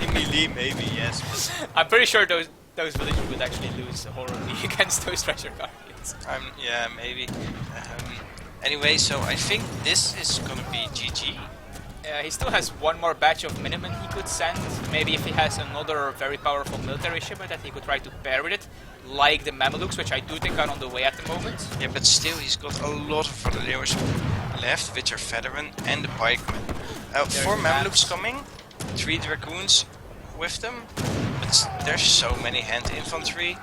in melee maybe, yes. But I'm pretty sure those villagers would actually lose horribly against those treasure guardians. yeah, maybe. Anyway, so I think this is gonna be GG. He still has one more batch of Minutemen he could send. Maybe if he has another very powerful military shipment that he could try to pair with it, like the Mamelukes, which I do think are on the way at the moment. Yeah, but still he's got a lot of Rodoleros left, which are veteran and the pikemen. There's 4 the Mamelukes maps. coming, 3 dragoons with them, but there's so many hand infantry.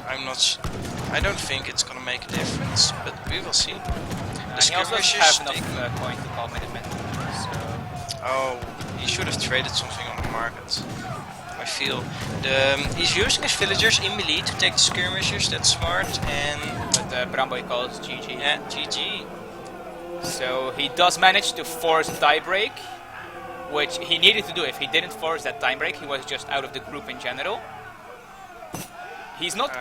I don't think it's gonna make a difference, but we will see. And The he also doesn't skirmishers have enough coin to call Minutemen. So Oh, he should have traded something on the market. I feel he's using his villagers in melee to take the skirmishers. That's smart. And but Bramboy calls GG. yeah, GG. So he does manage to force a tiebreak, which he needed to do. If he didn't force that tiebreak, he was just out of the group in general. He's not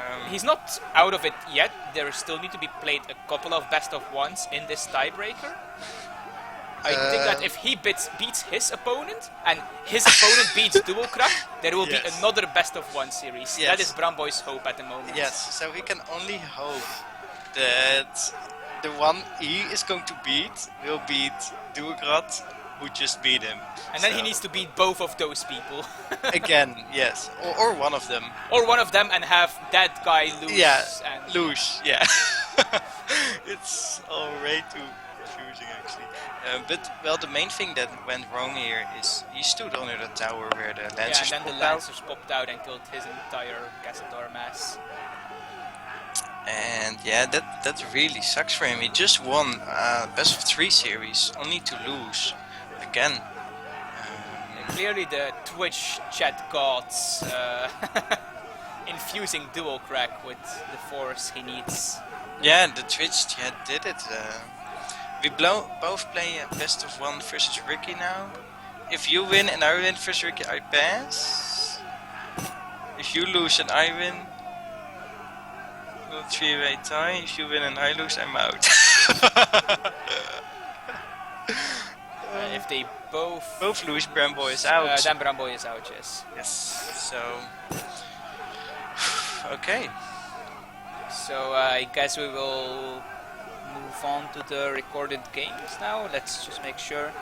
out of it yet. There still need to be played a couple of best of ones in this tiebreaker. I think that if he beats his opponent and his opponent beats duolckrad, there will be Yes. another best of one series. Yes. That is Bramboy's hope at the moment. Yes, so we can only hope that the one he is going to beat will beat duolckrad, who just beat him. And then he So, needs to beat both of those people. again, yes, or one of them. Or one of them and have that guy lose. Yeah, and lose. Yeah, it's all way too confusing actually. But well, the main thing that went wrong here is he stood under the tower where the Yeah, lancers and then the popped out. lancers popped out and killed his entire Cazador mass. And yeah, that really sucks for him. He just won best of 3 series, only to lose again. Clearly the Twitch chat gods infusing duolckrad with the force he needs. Yeah, the Twitch chat did it. We both play best of 1 versus Ricky now. If you win and I win versus Ricky, I pass. If you lose and I win, we'll 3-way tie. If you win and I lose, I'm out. If they both lose, Bramboy is out. then Bramboy is out. Yes. Yes. So. Okay. So I guess we will move on to the recorded games now. Let's just make sure.